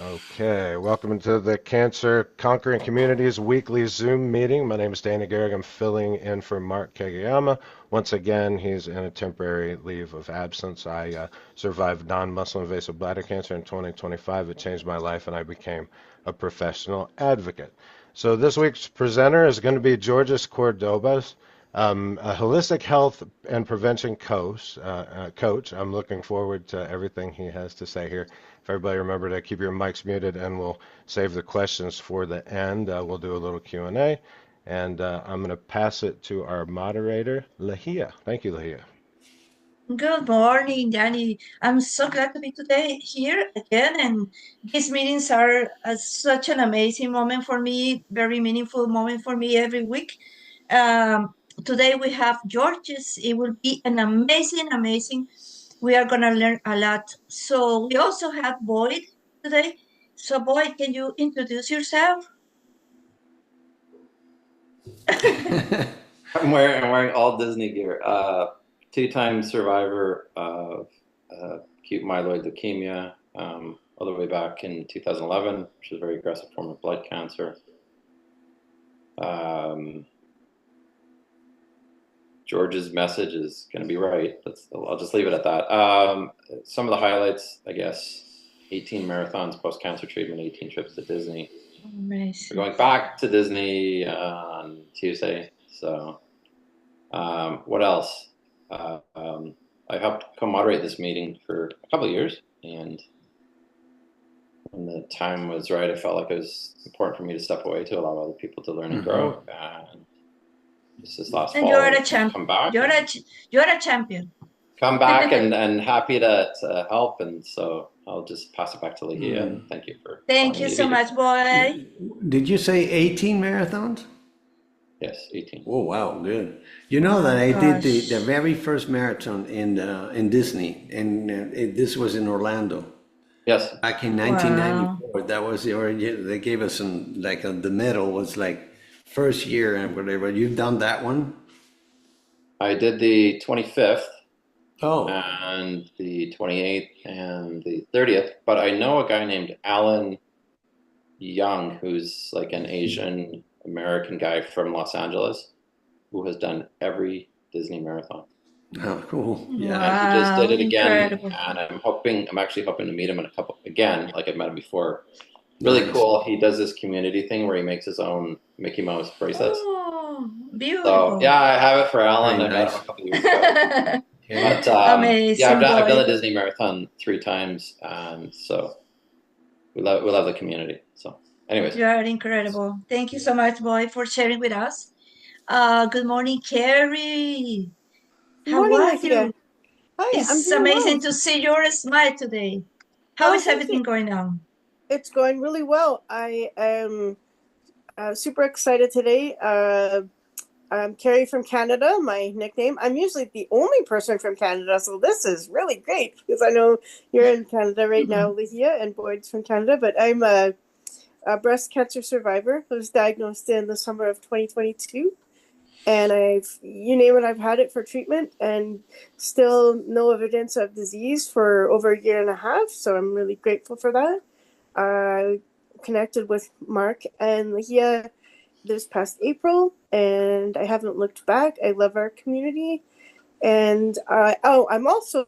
Okay, welcome to the Cancer Conquering Communities weekly Zoom meeting. My name is Danny Garrick. I'm filling in for Mark Kageyama. Once again, he's in a temporary leave of absence. I survived non-muscle invasive bladder cancer in 2025. It changed my life, and I became a professional advocate. So this week's presenter is going to be Georges Cordoba, a holistic health and prevention coach. I'm looking forward to everything he has to say here. If everybody remember to keep your mics muted, and we'll save the questions for the end. We'll do a little Q&A, and I'm going to pass it to our moderator, Lahia. Thank you, Lahia. Good morning, Danny. I'm so glad to be today here again, and these meetings are such an amazing moment for me, very meaningful moment for me every week. Today we have Georges. It will be an amazing. We are gonna learn a lot. So we also have Boyd today. So Boyd, can you introduce yourself? I'm wearing all Disney gear. Two-time survivor of acute myeloid leukemia, all the way back in 2011, which is a very aggressive form of blood cancer. George's message is going to be right. I'll just leave it at that. Some of the highlights, I guess, 18 marathons post-cancer treatment, 18 trips to Disney. Amazing. We're going back to Disney on Tuesday. So what else? I helped co-moderate this meeting for a couple of years, and when the time was right, I felt like it was important for me to step away to allow other people to learn and grow. And this last And fall, you're a champ. come back. You're a champion. Come back and happy to help. And so I'll just pass it back to Lahia, and thank you for Thank allowing you me to so be here. much, Boyd. Did you say 18 marathons? Yes, 18. Oh, wow, good. You know that I did the very first marathon in Disney, and this was in Orlando Yes. back in 1994. That was the origin. They gave us some, like the medal was like first year and whatever. You've done that one? I did the 25th. Oh. And the 28th and the 30th. But I know a guy named Alan Young, who's like an Asian American guy from Los Angeles, who has done every Disney marathon. Oh, cool. Yeah. And he just did it again. Incredible. And I'm actually hoping to meet him in a couple, again, like I've met him before. Really cool. He does this community thing where he makes his own Mickey Mouse bracelets. Oh, beautiful. So yeah, I have it for Alan. Very I met nice. him a couple of years ago. But Amazing, yeah, I've done Boyd. the Disney marathon 3 times, and so we love the community. So, anyways, You are incredible. Thank you so much, Boyd, for sharing with us. Good morning, Carrie. How Morning, are Lydia. you? Hi, I'm It's doing amazing well. to see your smile today. How is Thank you. everything going on? It's going really well. I am super excited today. I'm Carrie from Canada, my nickname. I'm usually the only person from Canada, so this is really great because I know you're in Canada right now, Lydia, and Boyd's from Canada, but I'm a breast cancer survivor who was diagnosed in the summer of 2022. And you name it, I've had it for treatment and still no evidence of disease for over a year and a half. So I'm really grateful for that. I connected with Mark and Lahia this past April, and I haven't looked back. I love our community. And I'm also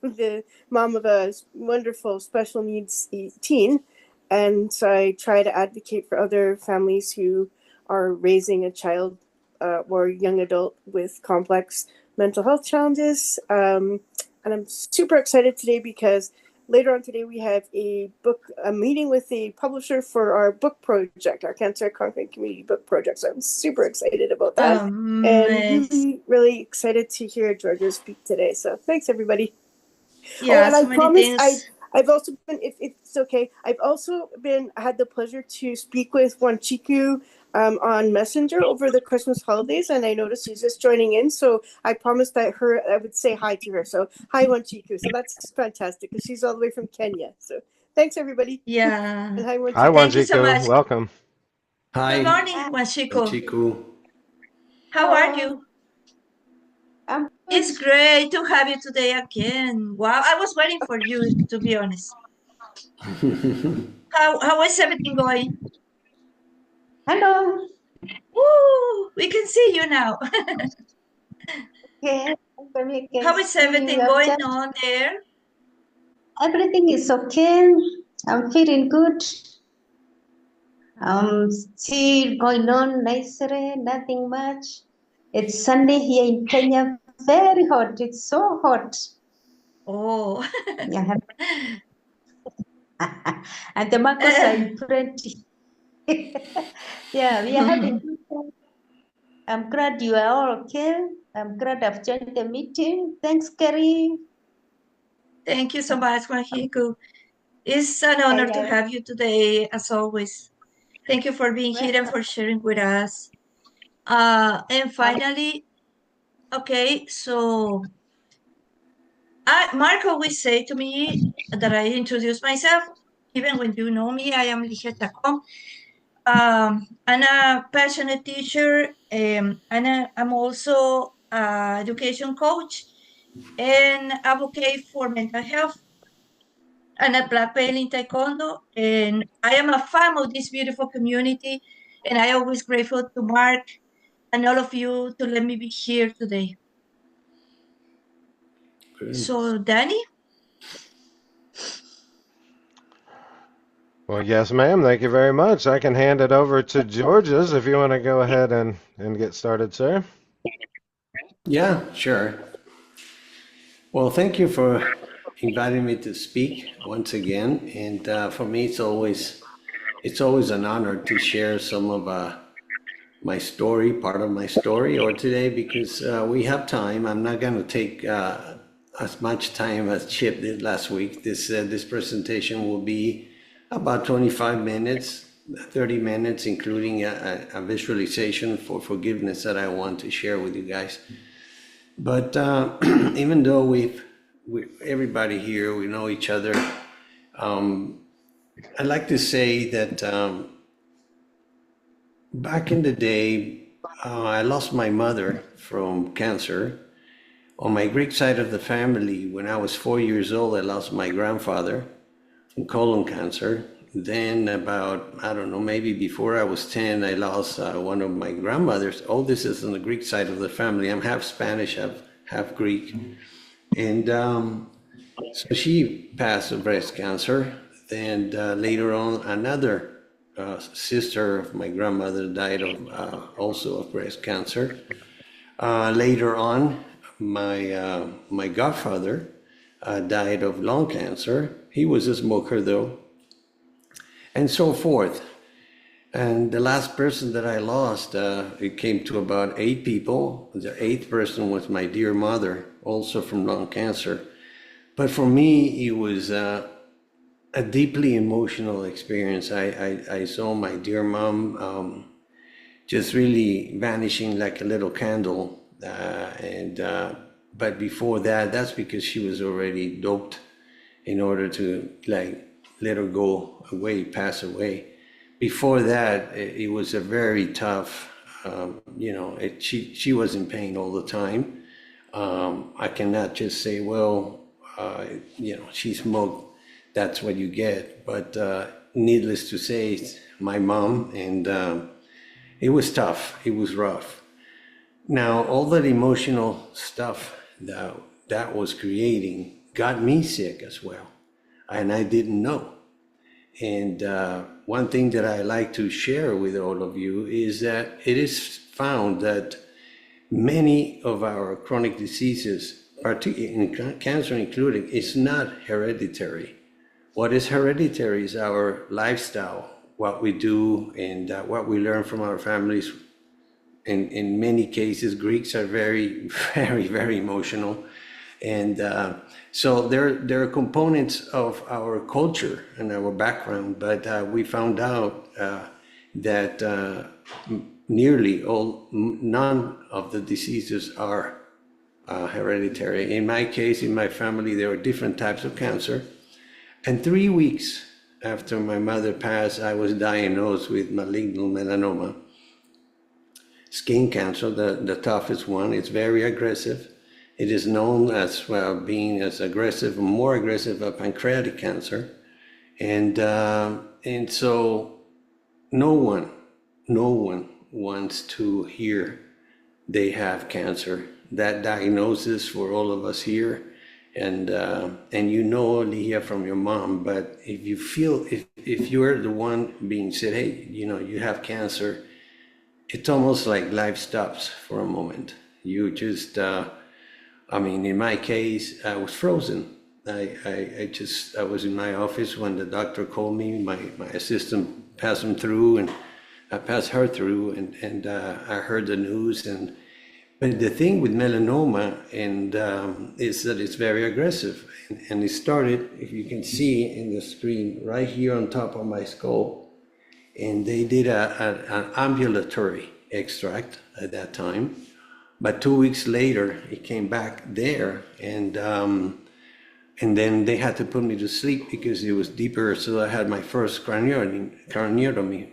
the mom of a wonderful special needs teen. And so I try to advocate for other families who are raising a child or young adult with complex mental health challenges. And I'm super excited today because later on today we have a meeting with the publisher for our book project, our Cancer Conquering Community book project. So I'm super excited about that. And really, really excited to hear Georgia speak today. So thanks, everybody. Yeah, and so I many promise things. I've also been, if it's okay, I've also had the pleasure to speak with Wanchiku on Messenger over the Christmas holidays, and I noticed she's just joining in, so I promised that I would say hi to her. So hi, Wanchiku. So that's fantastic because she's all the way from Kenya. So thanks, everybody. Yeah. And hi, Wanchiku. Hi, Thank you so Wanjiku. much. Welcome. Good Hi, morning, Washiko. Chiku. How are you? I'm It's great to have you today again. Wow, I was waiting for you, to be honest. How is everything going? Hello. Woo! We can see you now. Okay, everybody can How is see you. everything I've going just on there? everything is okay. I'm feeling good. Still going on nicely, nothing much. It's Sunday here in Kenya, very hot. It's so hot. Oh, Yeah. And the mangoes are in plenty. Yeah, we are having good time. I'm glad you are all okay. I'm glad I've joined the meeting. Thanks, Kerry. thank you so much, Juanjico. It's an honor to Yeah, have you today, as always. Thank you for being here and welcome. for sharing with us. And Uh, finally, okay, so Mark always say to me that I introduce myself. Even when you know me, I am Ligia Chacon. I'm a passionate teacher, and I'm also an education coach and advocate for mental health. I'm a black belt in Taekwondo, and I am a fan of this beautiful community. And I always grateful to Mark and all of you to let me be here today. Good. So, Danny, Well, yes, ma'am. Thank you very much. I can hand it over to George's if you want to go ahead and get started, sir. Yeah, sure. Well, thank you for inviting me to speak once again. And for me, it's always an honor to share some of my story, part of my story, or today because we have time. I'm not going to take as much time as Chip did last week. This presentation will be about 25 minutes, 30 minutes, including a visualization for forgiveness that I want to share with you guys. But even though everybody here, we know each other, I'd like to say that back in the day, I lost my mother from cancer. On my Greek side of the family, when I was 4 years old, I lost my grandfather from colon cancer. Then about, I don't know, maybe before I was 10, I lost one of my grandmothers. All this is on the Greek side of the family. I'm half Spanish, half Greek. And so she passed of breast cancer. And later on, another sister of my grandmother died of also of breast cancer. Later on, my godfather died of lung cancer. He was a smoker though, and so forth. And the last person that I lost, it came to about 8 people. The 8th person was my dear mother, also from lung cancer. But for me, it was a deeply emotional experience. I saw my dear mom just really vanishing like a little candle. But before that, that's because she was already doped in order to like let her go away, pass away. Before that, it was a very tough, she was in pain all the time. I cannot just say, well, she smoked, that's what you get. But needless to say, my mom, and it was tough, it was rough. Now, all that emotional stuff that was creating got me sick as well, and I didn't know. And one thing that I like to share with all of you is that it is found that many of our chronic diseases, particularly cancer included, is not hereditary. What is hereditary is our lifestyle, what we do, and what we learn from our families. In many cases, Greeks are very, very, very emotional. And so there are components of our culture and our background, but we found out that none of the diseases are hereditary. In my case, in my family, there were different types of cancer. And 3 weeks after my mother passed, I was diagnosed with malignant melanoma, skin cancer, the toughest one. It's very aggressive. It is known as being as aggressive, more aggressive than pancreatic cancer. And so no one wants to hear they have cancer. That diagnosis for all of us here, and you know only hear from your mom. But if you feel, if you're the one being said, hey, you know, you have cancer, it's almost like life stops for a moment. You just, I mean, in my case, I was frozen. I was in my office when the doctor called me. My assistant passed him through, and I passed her through, and I heard the news. But the thing with melanoma is that it's very aggressive, and it started, if you can see in the screen, right here on top of my skull. And they did an ambulatory extract at that time, but 2 weeks later it came back there, and then they had to put me to sleep because it was deeper. So I had my first craniotomy,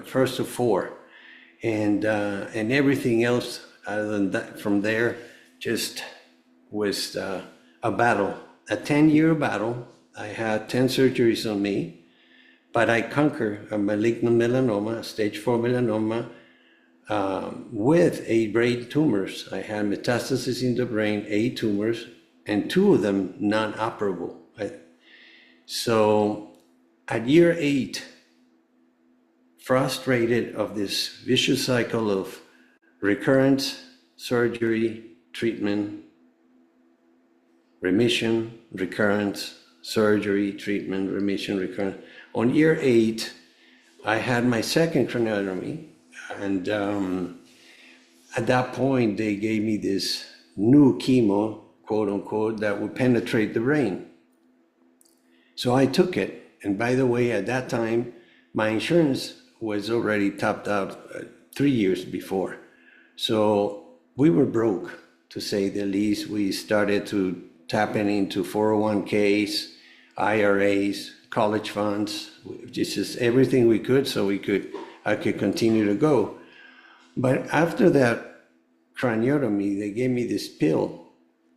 first of 4, and everything else other than that from there just was a battle, a 10-year battle. I had 10 surgeries on me, but I conquered a malignant melanoma, stage 4 melanoma, with 8 brain tumors. I had metastasis in the brain, 8 tumors, and 2 of them non-operable. So at year 8, frustrated of this vicious cycle of recurrence, surgery, treatment, remission, recurrence, surgery, treatment, remission, recurrence. On year 8, I had my second craniotomy, and at that point, they gave me this new chemo, quote unquote, that would penetrate the brain. So I took it, and by the way, at that time, my insurance was already topped out 3 years before. So we were broke, to say the least. We started to tap into 401ks, IRAs, college funds, just everything we could, so I could continue to go. But after that craniotomy, they gave me this pill,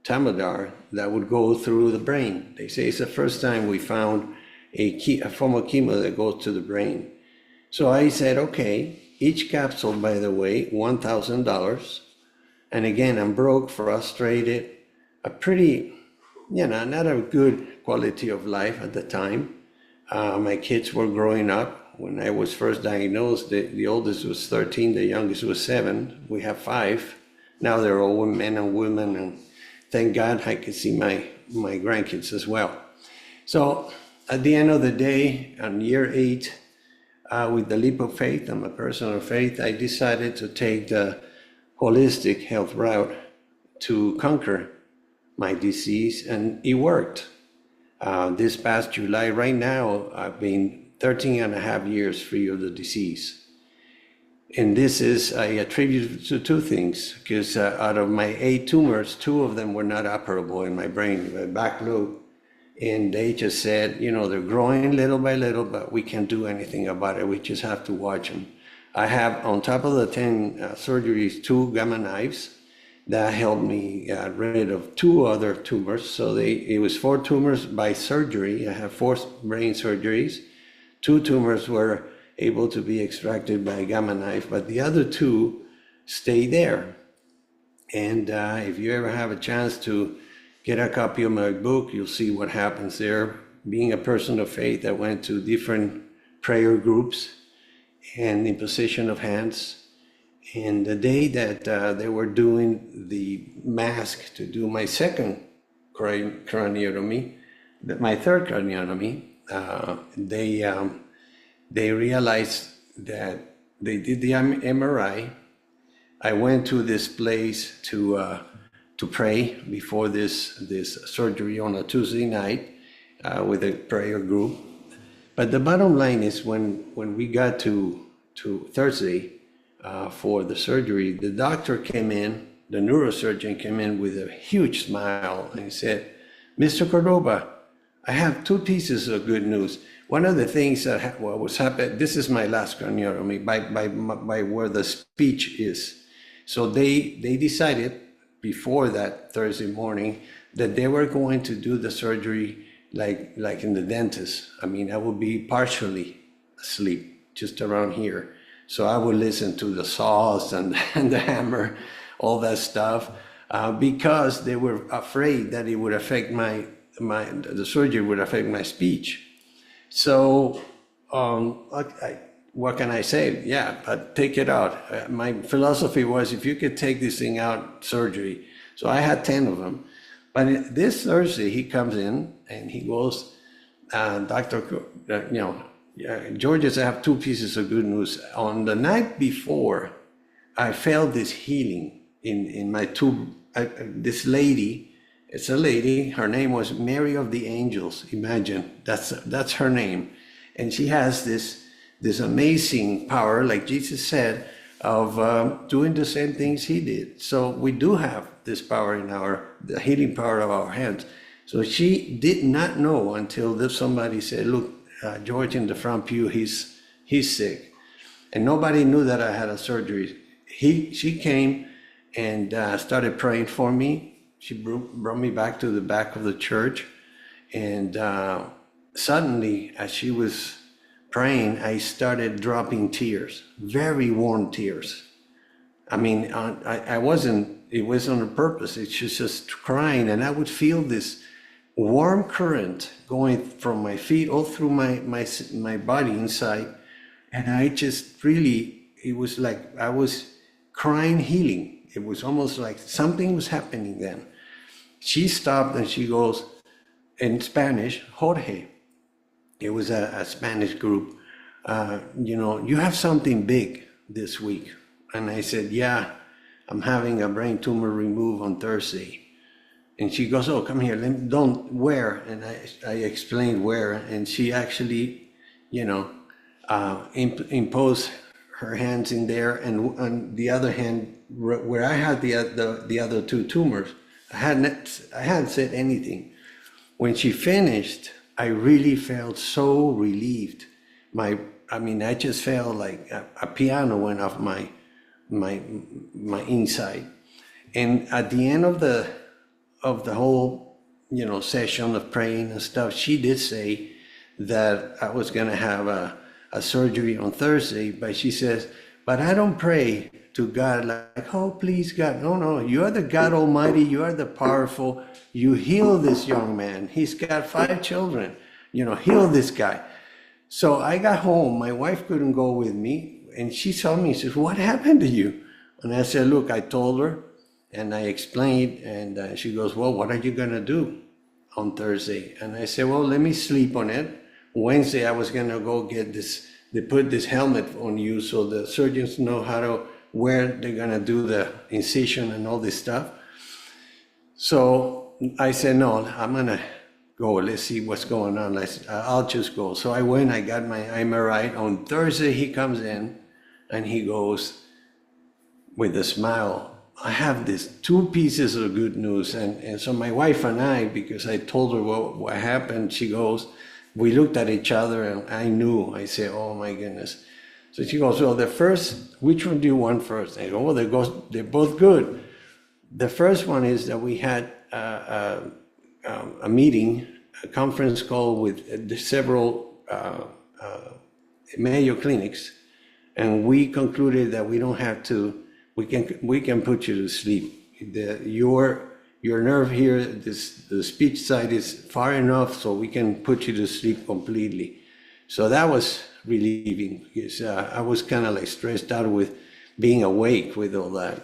Tamadar, that would go through the brain. They say it's the first time we found a form of chemo that goes to the brain. So I said, okay, each capsule, by the way, $1,000. And again, I'm broke, frustrated, a pretty, not a good quality of life at the time. My kids were growing up. When I was first diagnosed, the oldest was 13, the youngest was 7. We have 5. Now they're all men and women, and thank God I could see my grandkids as well. So at the end of the day, on year 8, with the leap of faith and my personal faith, I decided to take the holistic health route to conquer my disease, and it worked. This past July, right now, I've been 13 and a half years free of the disease. And this is, I attribute it to 2 things, because out of my 8 tumors, 2 of them were not operable in my brain, my back lobe. And they just said, they're growing little by little, but we can't do anything about it. We just have to watch them. I have, on top of the 10 surgeries, 2 gamma knives that helped me get rid of 2 other tumors. So it was 4 tumors by surgery. I have 4 brain surgeries. 2 tumors were able to be extracted by a gamma knife, but the other 2 stay there. And if you ever have a chance to get a copy of my book, you'll see what happens there. Being a person of faith, I went to different prayer groups and imposition of hands. And the day that they were doing the mask to do my second craniotomy, my third craniotomy, they realized that they did the MRI. I went to this place to pray before this surgery on a Tuesday night with a prayer group. But the bottom line is when we got to Thursday for the surgery, the doctor came in, the neurosurgeon came in with a huge smile and he said, "Mr. Cordoba, I have 2 pieces of good news. One of the things that was happening, this is my last craniotomy by where the speech is. So they decided before that Thursday morning that they were going to do the surgery like in the dentist. I mean, I would be partially asleep just around here. So I would listen to the saws and, and the hammer, all that stuff, because they were afraid that it would affect the surgery would affect my speech. So, what can I say? Yeah, but take it out. My philosophy was, if you could take this thing out, surgery. So I had 10 of them. But this Thursday, he comes in and he goes, Dr. Georges, I have two pieces of good news. On the night before, I felt this healing in my two, this lady, it's a lady, her name was Mary of the Angels. Imagine, that's her name. And she has this amazing power, like Jesus said, of doing the same things he did. So we do have this power in the healing power of our hands. So she did not know until somebody said, look, George in the front pew, he's sick. And nobody knew that I had a surgery. She came and started praying for me. She brought me back to the back of the church. And suddenly, as she was praying, I started dropping tears, very warm tears. I mean, I wasn't, it wasn't on purpose. It's just crying. And I would feel this warm current going from my feet all through my body inside. And I just really, it was like I was crying healing. It was almost like something was happening then. She stopped and she goes, in Spanish, Jorge. It was a Spanish group. You have something big this week. And I said, yeah, I'm having a brain tumor removed on Thursday. And she goes, oh, come here, don't where? And I explained where. And she actually, imposed her hands in there. And on the other hand, where I had the other two tumors, I hadn't said anything. When she finished, I really felt so relieved. I just felt like a piano went off my inside. And at the end of the whole, session of praying and stuff, she did say that I was gonna have a surgery on Thursday, but she says, but I don't pray to God like, oh, please God. No, you are the God Almighty, you are the powerful, you heal this young man. He's got 5 children, heal this guy. So I got home, my wife couldn't go with me, and she saw me, she says, what happened to you? And I said, look, I told her, and I explained, and she goes, well, what are you gonna do on Thursday? And I said, well, let me sleep on it. Wednesday, I was gonna go get they put this helmet on you so the surgeons know where they're gonna do the incision and all this stuff. So I said, no, I'm gonna go, let's see what's going on. I'll just go. So I went, I got my MRI. On Thursday, he comes in and he goes with a smile, I have these 2 pieces of good news. And so my wife and I, because I told her what happened, she goes, we looked at each other and I knew, I said, oh my goodness. So she goes, well, which one do you want first? I go, well, they're both good. The first one is that we had a meeting, a conference call with several Mayo clinics, and we concluded that we don't have to, we can put you to sleep. Your nerve here, the speech side is far enough so we can put you to sleep completely. So that was relieving because I was kind of like stressed out with being awake with all that.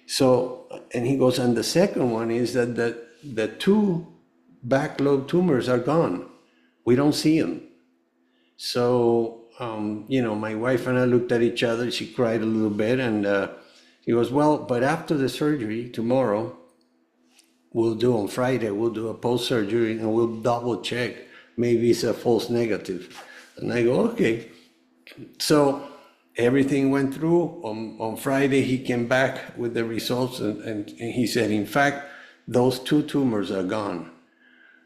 So, and he goes, and the second one is that the 2 back lobe tumors are gone. We don't see them. So, my wife and I looked at each other. She cried a little bit, and he goes, well, but after the surgery tomorrow, on Friday, we'll do a post-surgery and we'll double check. Maybe it's a false negative. And I go, okay. So everything went through. On Friday, he came back with the results and he said, in fact, those 2 tumors are gone.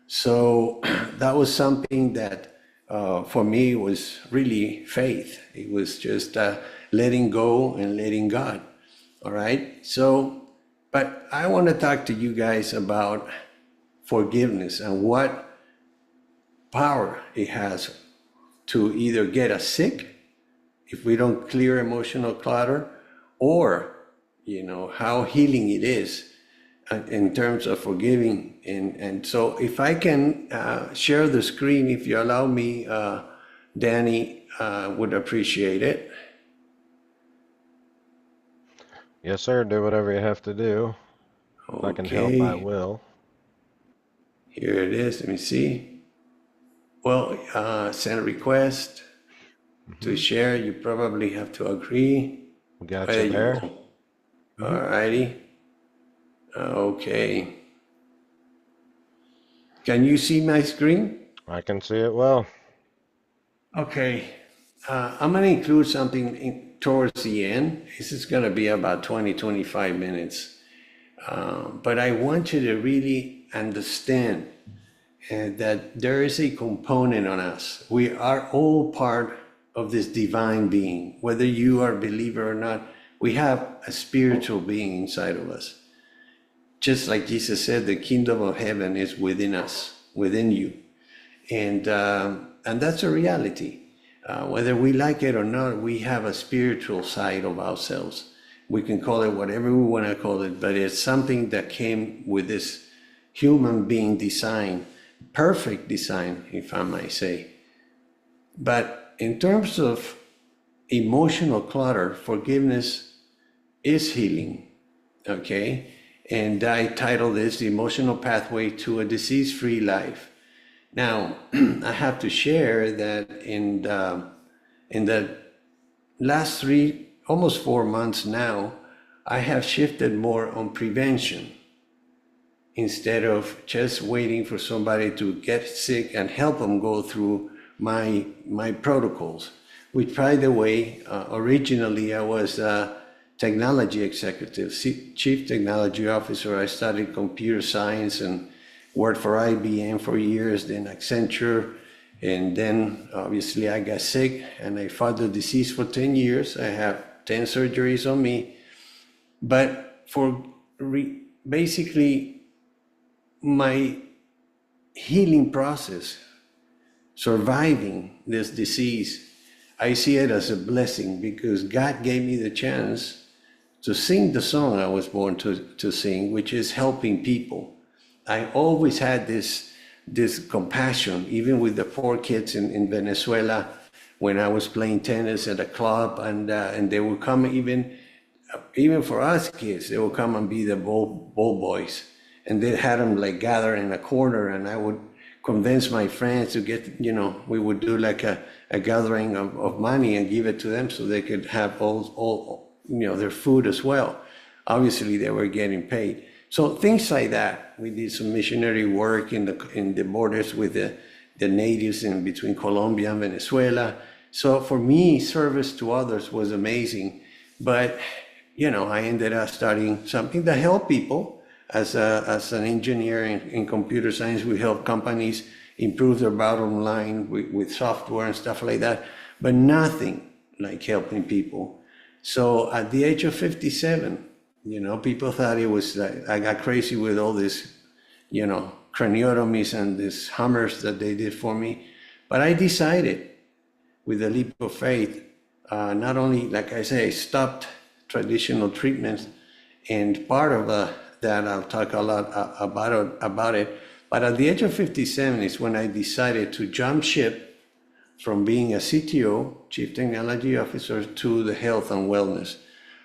So that was something that for me was really faith. It was just letting go and letting God. All right. So, but I want to talk to you guys about forgiveness and what power it has to either get us sick if we don't clear emotional clutter, or, how healing it is in terms of forgiving. And so if I can share the screen, if you allow me, Danny, would appreciate it. Yes, sir. Do whatever you have to do. If I can help, I Okay, will. here it is. Let me see. Well, send a request to share. You probably have to agree. Got There you you there. go. All righty. Okay. Can you see my screen? I can see it well. Okay. I'm going to include something towards the end. This is going to be about 20-25 minutes. But I want you to really understand that there is a component on us. We are all part of this divine being. Whether you are a believer or not, we have a spiritual being inside of us. Just like Jesus said, the kingdom of heaven is within us, within you. And that's a reality. Whether we like it or not, we have a spiritual side of ourselves. We can call it whatever we want to call it, but it's something that came with this human being design, perfect design, if I might say. But in terms of emotional clutter, forgiveness is healing, okay? And I titled this The Emotional Pathway to a Disease-Free Life. Now, I have to share that in the last almost 4 months now, I have shifted more on prevention instead of just waiting for somebody to get sick and help them go through my protocols. Which, by the way, originally I was a technology executive, chief technology officer. I studied computer science and worked for IBM for years, then Accenture, and then obviously I got sick and I fought the disease for 10 years. I have 10 surgeries on me. But for basically my healing process, surviving this disease, I see it as a blessing because God gave me the chance to sing the song I was born to sing, which is helping people. I always had this compassion, even with the poor kids in Venezuela, when I was playing tennis at a club, and they would come, even for us kids, they would come and be the ball boys, and they had them like gather in a corner, and I would convince my friends to get, we would do like a gathering of money and give it to them so they could have all their food as well. Obviously, they were getting paid. So things like that. We did some missionary work in the borders with the natives in between Colombia and Venezuela. So for me, service to others was amazing. But I ended up studying something that helped people. As an engineer in computer science, we help companies improve their bottom line with software and stuff like that. But nothing like helping people. So at the age of 57. People thought it was like I got crazy with all this, craniotomies and these hammers that they did for me. But I decided with a leap of faith, not only, like I say, I stopped traditional treatments, and part of that I'll talk a lot about it. But at the age of 57 is when I decided to jump ship from being a CTO, Chief Technology Officer, to the health and wellness,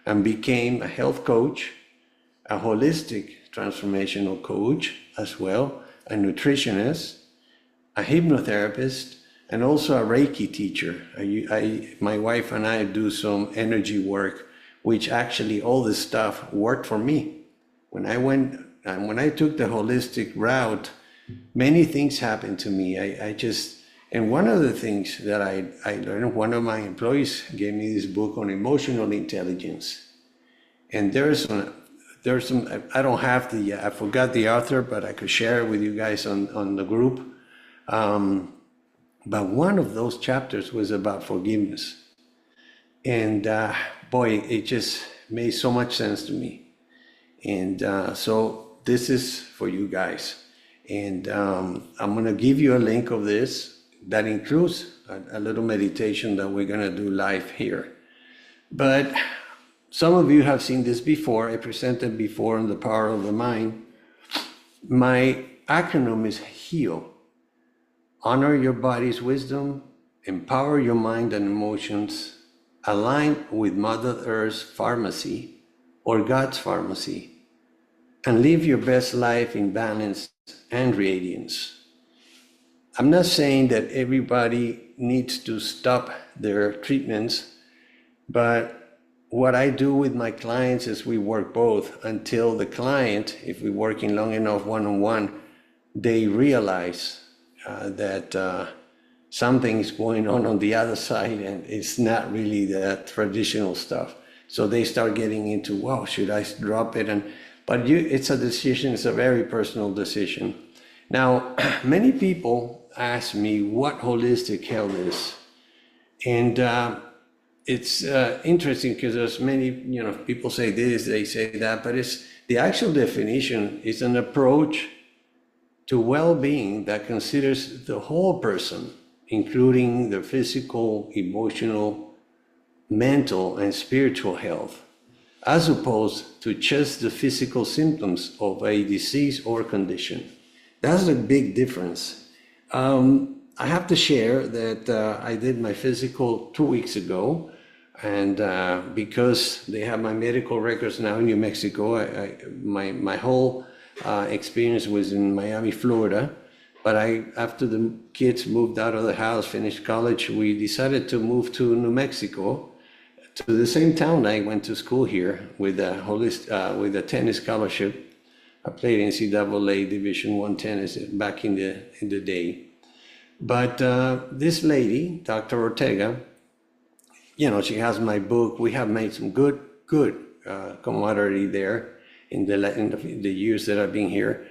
and became a health coach, a holistic transformational coach as well, a nutritionist, a hypnotherapist, and also a Reiki teacher. My wife and I do some energy work, which actually all this stuff worked for me. When I took the holistic route, many things happened to me. And one of the things that I learned, one of my employees gave me this book on emotional intelligence. And there's some, I don't have I forgot the author, but I could share it with you guys on the group. But one of those chapters was about forgiveness. And boy, it just made so much sense to me. And so this is for you guys. And I'm going to give you a link of this that includes a little meditation that we're going to do live here. But some of you have seen this before. I presented before on the power of the mind. My acronym is HEAL. Honor your body's wisdom, empower your mind and emotions, align with Mother Earth's pharmacy or God's pharmacy, and live your best life in balance and radiance. I'm not saying that everybody needs to stop their treatments, but what I do with my clients is we work both until the client, if we're working long enough one-on-one, they realize that something is going on the other side and it's not really the traditional stuff. So they start getting into, wow, should I drop it? But it's a decision, it's a very personal decision. Now, many people ask me what holistic health is. And it's interesting because there's many, people say this, they say that, but it's the actual definition is an approach to well-being that considers the whole person, including the physical, emotional, mental, and spiritual health, as opposed to just the physical symptoms of a disease or condition. That's a big difference. I have to share that I did my physical 2 weeks ago, and because they have my medical records now in New Mexico, my whole experience was in Miami, Florida. But after the kids moved out of the house, finished college, we decided to move to New Mexico, to the same town I went to school here with a tennis scholarship. I played NCAA Division I tennis back in the day. But this lady, Dr. Ortega, she has my book. We have made some good camaraderie there in the years that I've been here.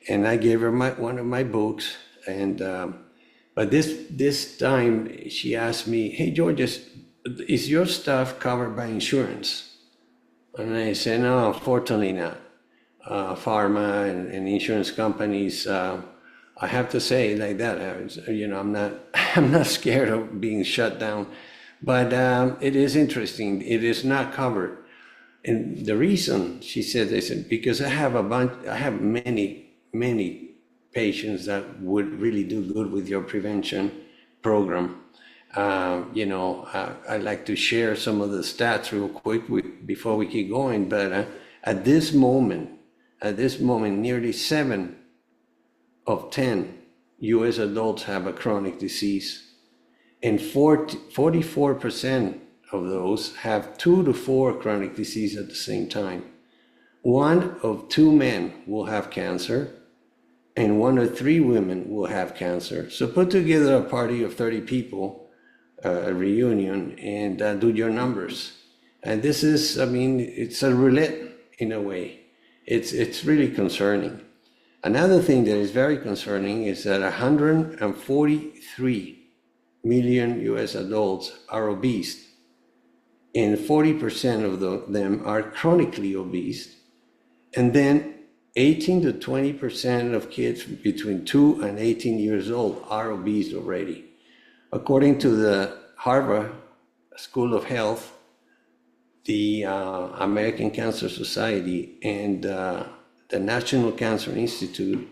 And I gave her one of my books. And but this time she asked me, "Hey, Georges, is your stuff covered by insurance?" And I said, "No, unfortunately not. Pharma and insurance companies, I have to say it like that. I'm not scared of being shut down, but it is interesting. It is not covered." And the reason, she said, because I have many patients that would really do good with your prevention program. I'd like to share some of the stats real quick before we keep going. But at this moment, nearly 7 of 10 U.S. adults have a chronic disease, and 44% of those have 2 to 4 chronic diseases at the same time. 1 of 2 men will have cancer, and 1 of 3 women will have cancer. So put together a party of 30 people, a reunion, and do your numbers. And this is, it's a roulette in a way. It's really concerning. Another thing that is very concerning is that 143 million US adults are obese, and 40% of them are chronically obese. And then 18 to 20% of kids between 2 and 18 years old are obese already. According to the Harvard School of Health, the American Cancer Society, and the National Cancer Institute,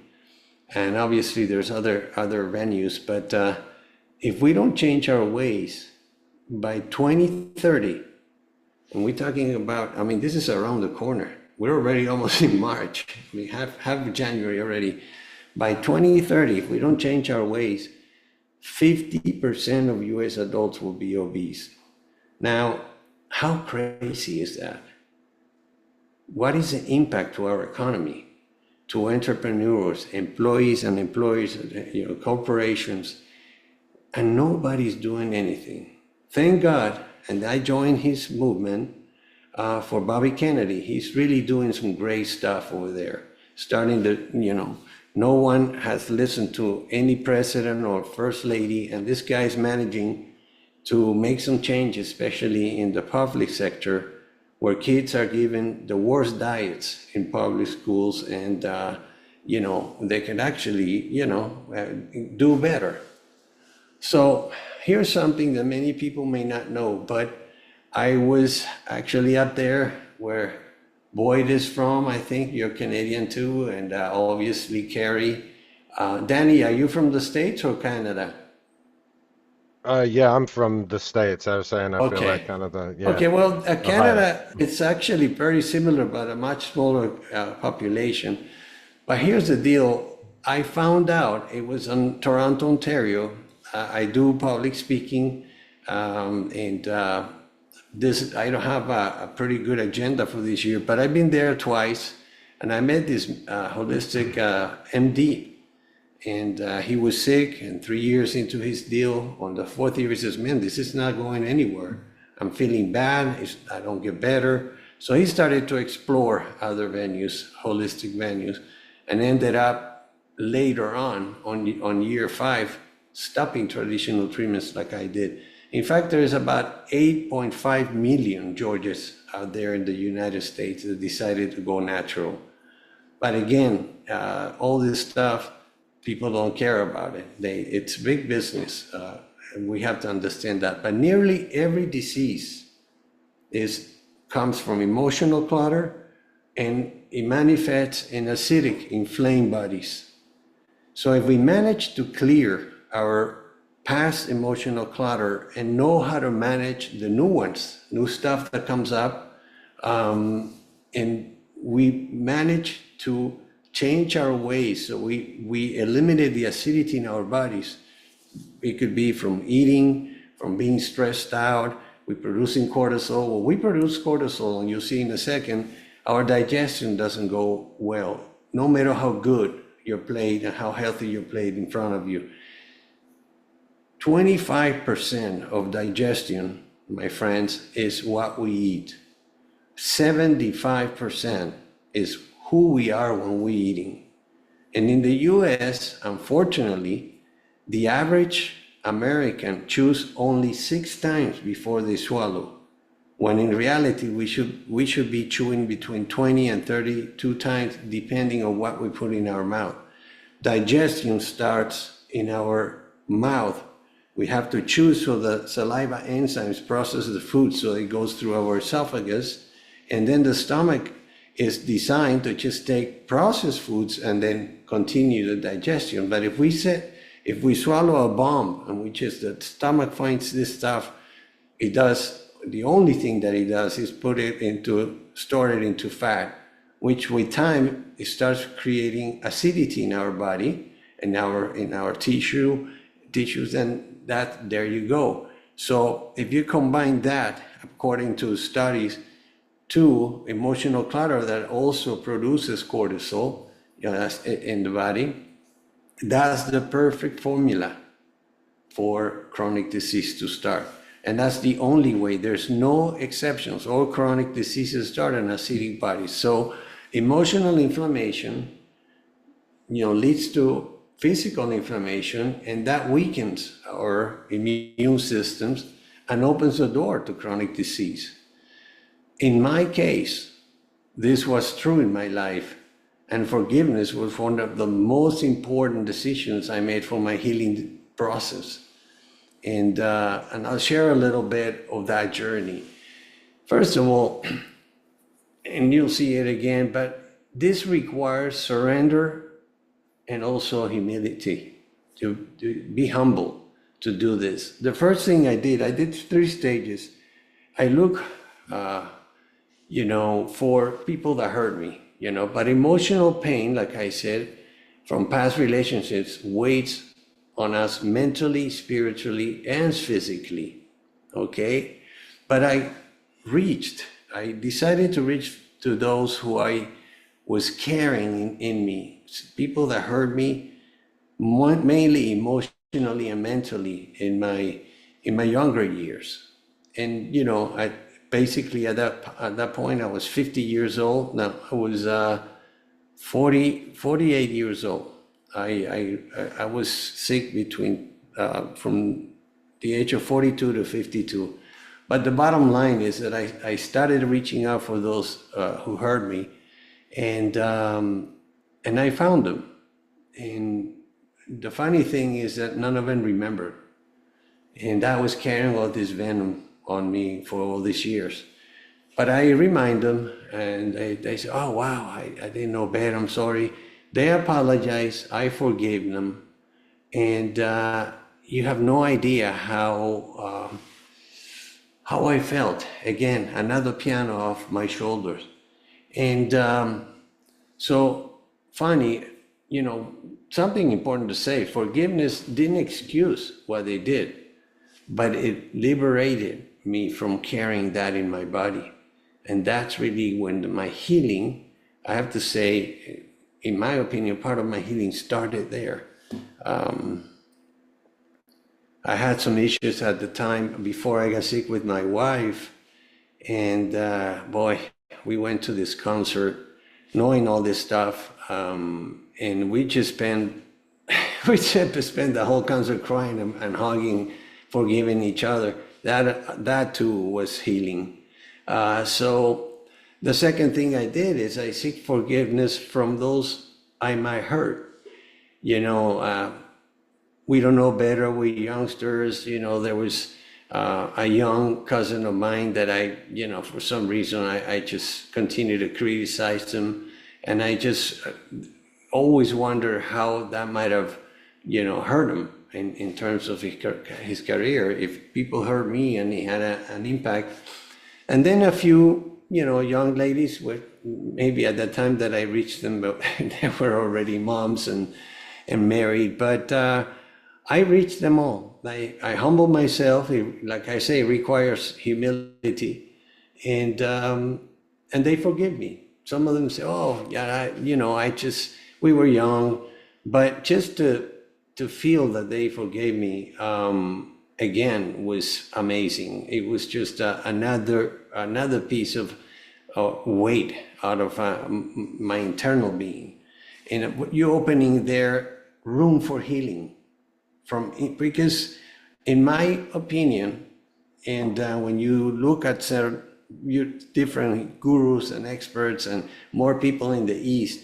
and obviously there's other venues, but if we don't change our ways by 2030, and we're talking about, this is around the corner. We're already almost in March. We have January already. By 2030, if we don't change our ways, 50% of US adults will be obese. Now, how crazy is that? What is the impact to our economy, to entrepreneurs, employees and employers, corporations, and nobody's doing anything. Thank God, and I joined his movement for Bobby Kennedy. He's really doing some great stuff over there. No one has listened to any president or first lady, and this guy is managing to make some changes, especially in the public sector, where kids are given the worst diets in public schools, and they can actually, do better. So here's something that many people may not know, but I was actually up there where Boyd is from. I think you're Canadian too, and obviously Carrie. Danny, are you from the States or Canada? Yeah, I'm from the States. I was saying I feel like Okay. kind of Okay, well, Ohio. Canada, it's actually very similar, but a much smaller population. But here's the deal. I found out it was in Toronto, Ontario. I do public speaking, and this I don't have a pretty good agenda for this year, but I've been there twice, and I met this holistic MD, and he was sick, and 3 years into his deal, on the fourth year, he says, "Man, this is not going anywhere. I'm feeling bad. I don't get better." So he started to explore other venues, holistic venues, and ended up later on year 5, stopping traditional treatments like I did. In fact, there is about 8.5 million Georgians out there in the United States that decided to go natural. But again, all this stuff, people don't care about it. It's big business, and we have to understand that. But nearly every disease comes from emotional clutter, and it manifests in acidic, inflamed bodies. So if we manage to clear our past emotional clutter and know how to manage the new ones, new stuff that comes up, and we manage to change our ways, so we eliminate the acidity in our bodies. It could be from eating, from being stressed out, we're producing cortisol. Well, we produce cortisol, and you'll see in a second, our digestion doesn't go well, no matter how good your plate and how healthy your plate in front of you. 25% of digestion, my friends, is what we eat. 75% is who we are when we're eating. And in the US, unfortunately, the average American chews only 6 times before they swallow, when in reality we should be chewing between 20 and 32 times, depending on what we put in our mouth. Digestion starts in our mouth. We have to chew so the saliva enzymes process the food so it goes through our esophagus, and then the stomach is designed to just take processed foods and then continue the digestion. But if we swallow a bomb and the stomach finds this stuff, the only thing that it does is store it into fat, which with time, it starts creating acidity in our body and in our tissues, and there you go. So if you combine that, according to studies, to emotional clutter that also produces cortisol in the body, that's the perfect formula for chronic disease to start. And that's the only way. There's no exceptions. All chronic diseases start in acidic bodies. So emotional inflammation, leads to physical inflammation, and that weakens our immune systems and opens the door to chronic disease. In my case, this was true in my life, and forgiveness was one of the most important decisions I made for my healing process. And I'll share a little bit of that journey. First of all, and you'll see it again, but this requires surrender and also humility, to be humble to do this. The first thing I did 3 stages. I look, for people that hurt me, but emotional pain, like I said, from past relationships weighs on us mentally, spiritually, and physically, okay? But I decided to reach to those who I was carrying in me, people that hurt me, mainly emotionally and mentally in my younger years. And, I basically at that point, I was 50 years old. Now I was 48 years old. I was sick from the age of 42 to 52. But the bottom line is that I started reaching out for those who hurt me. And And I found them. And the funny thing is that none of them remembered. And I was carrying all this venom on me for all these years. But I remind them, and they say, oh, wow, I didn't know better, I'm sorry. They apologize, I forgave them. And you have no idea how I felt. Again, another piano off my shoulders. And so funny, something important to say, forgiveness didn't excuse what they did, but it liberated me from carrying that in my body. And that's really when my healing, I have to say, in my opinion, part of my healing started there. I had some issues at the time before I got sick with my wife. And boy, we went to this concert knowing all this stuff. And we just spent the whole concert crying and hugging, forgiving each other. That too was healing. So the second thing I did is I seek forgiveness from those I might hurt. We don't know better, we youngsters. There was a young cousin of mine that for some reason, I just continue to criticize him. And I just always wonder how that might have, hurt him in terms of his career. If people hurt me and he had an impact. And then a few, young ladies with maybe at the time that I reached them, but they were already moms and married. But I reached them all. I humble myself. Like I say, it requires humility, and they forgive me. Some of them say, "Oh, yeah, we were young," but just to feel that they forgave me again was amazing. It was just another piece of weight out of my internal being, and you're opening their room for healing. Because in my opinion, and when you look at different gurus and experts and more people in the East,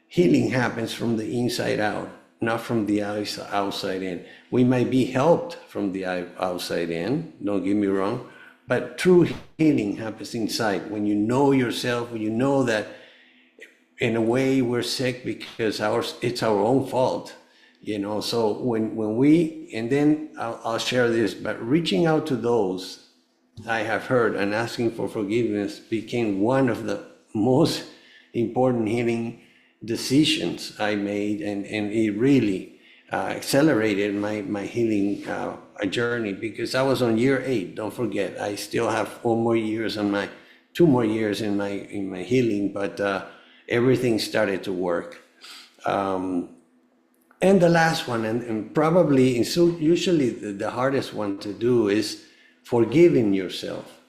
healing happens from the inside out, not from the outside in. We might be helped from the outside in, don't get me wrong, but true healing happens inside. When you know yourself, when you know that in a way we're sick because it's our own fault. So when we, and then I'll share this, but reaching out to those I have heard and asking for forgiveness became one of the most important healing decisions I made, and it really accelerated my healing journey, because I was on year 8. Don't forget, I still have 2 more years in my healing, but everything started to work. And the last one, and probably usually the hardest one to do, is forgiving yourself.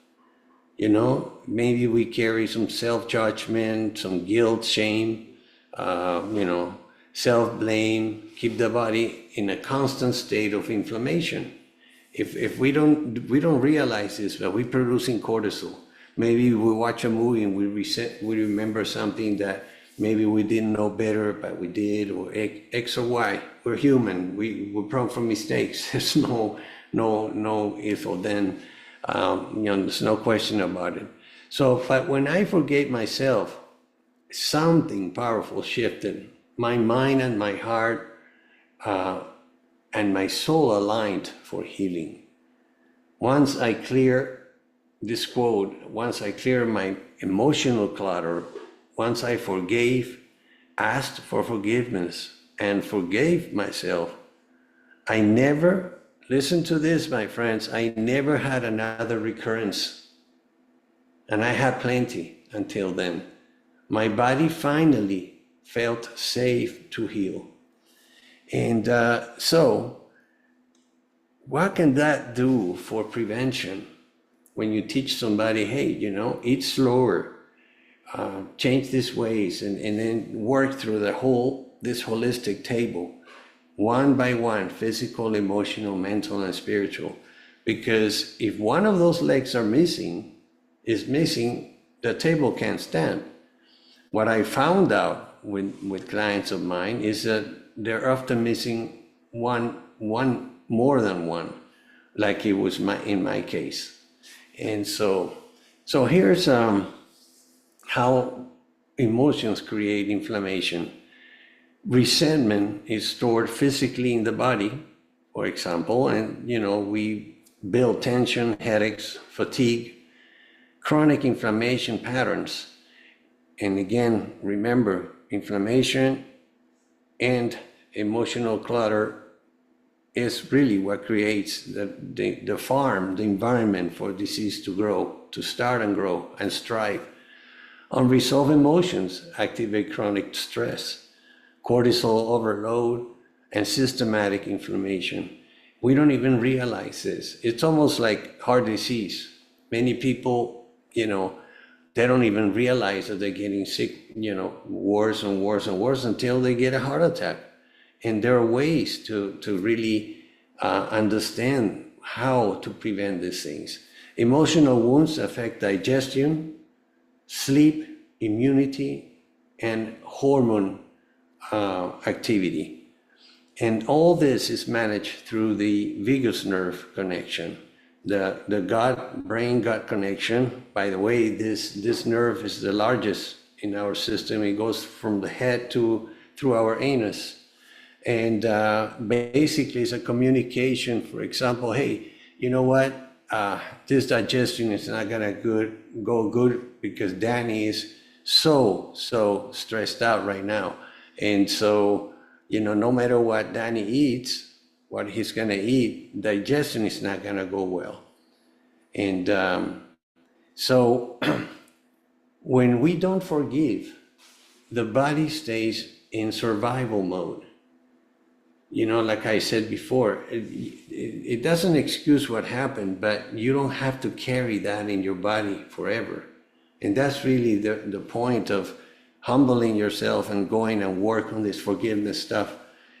Maybe we carry some self-judgment, some guilt, shame, self-blame, keep the body in a constant state of inflammation. If we don't realize this, but we're producing cortisol. Maybe we watch a movie and we remember something that maybe we didn't know better, but we did, or X or Y. We're human. We're prone for mistakes. There's no if or then. There's no question about it. So, but when I forgave myself, something powerful shifted. My mind and my heart and my soul aligned for healing. Once I clear this quote, once I clear my emotional clutter, once I forgave, asked for forgiveness, and forgave myself, I never, listen to this, my friends, I never had another recurrence. And I had plenty until then. My body finally felt safe to heal. And so, what can that do for prevention? When you teach somebody, hey, eat slower, change these ways, and then work through this holistic table, one by one, physical, emotional, mental, and spiritual. Because if one of those legs is missing, the table can't stand. What I found out with clients of mine is that they're often missing one more than one, like it was in my case. And so here's how emotions create inflammation. Resentment is stored physically in the body, for example, and we build tension, headaches, fatigue, chronic inflammation patterns. And again, remember, inflammation and emotional clutter is really what creates the farm, the environment for disease to grow, to start and grow and strive. Unresolved emotions activate chronic stress, cortisol overload, and systematic inflammation. We don't even realize this. It's almost like heart disease. Many people, they don't even realize that they're getting sick, worse and worse and worse until they get a heart attack. And there are ways to really understand how to prevent these things. Emotional wounds affect digestion, sleep, immunity, and hormone activity. And all this is managed through the vagus nerve connection. The gut, brain-gut connection, by the way, this nerve is the largest in our system. It goes from the head through our anus. And basically it's a communication. For example, hey, you know what? This digestion is not gonna go good because Danny is so stressed out right now. And so, no matter what Danny eats, what he's gonna eat, digestion is not gonna go well. And so when we don't forgive, the body stays in survival mode. Like I said before, it doesn't excuse what happened, but you don't have to carry that in your body forever. And that's really the point of humbling yourself and going and work on this forgiveness stuff.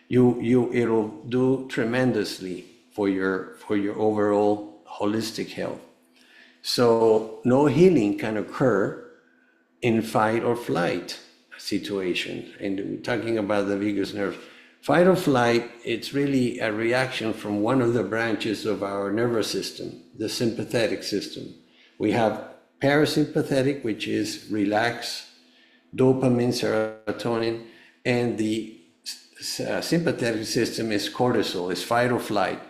It'll do tremendously for your overall holistic health. So no healing can occur in fight or flight situations. And we're talking about the vagus nerve. Fight or flight, it's really a reaction from one of the branches of our nervous system, the sympathetic system. We have parasympathetic, which is relax, dopamine, serotonin, and the sympathetic system is cortisol, is fight or flight.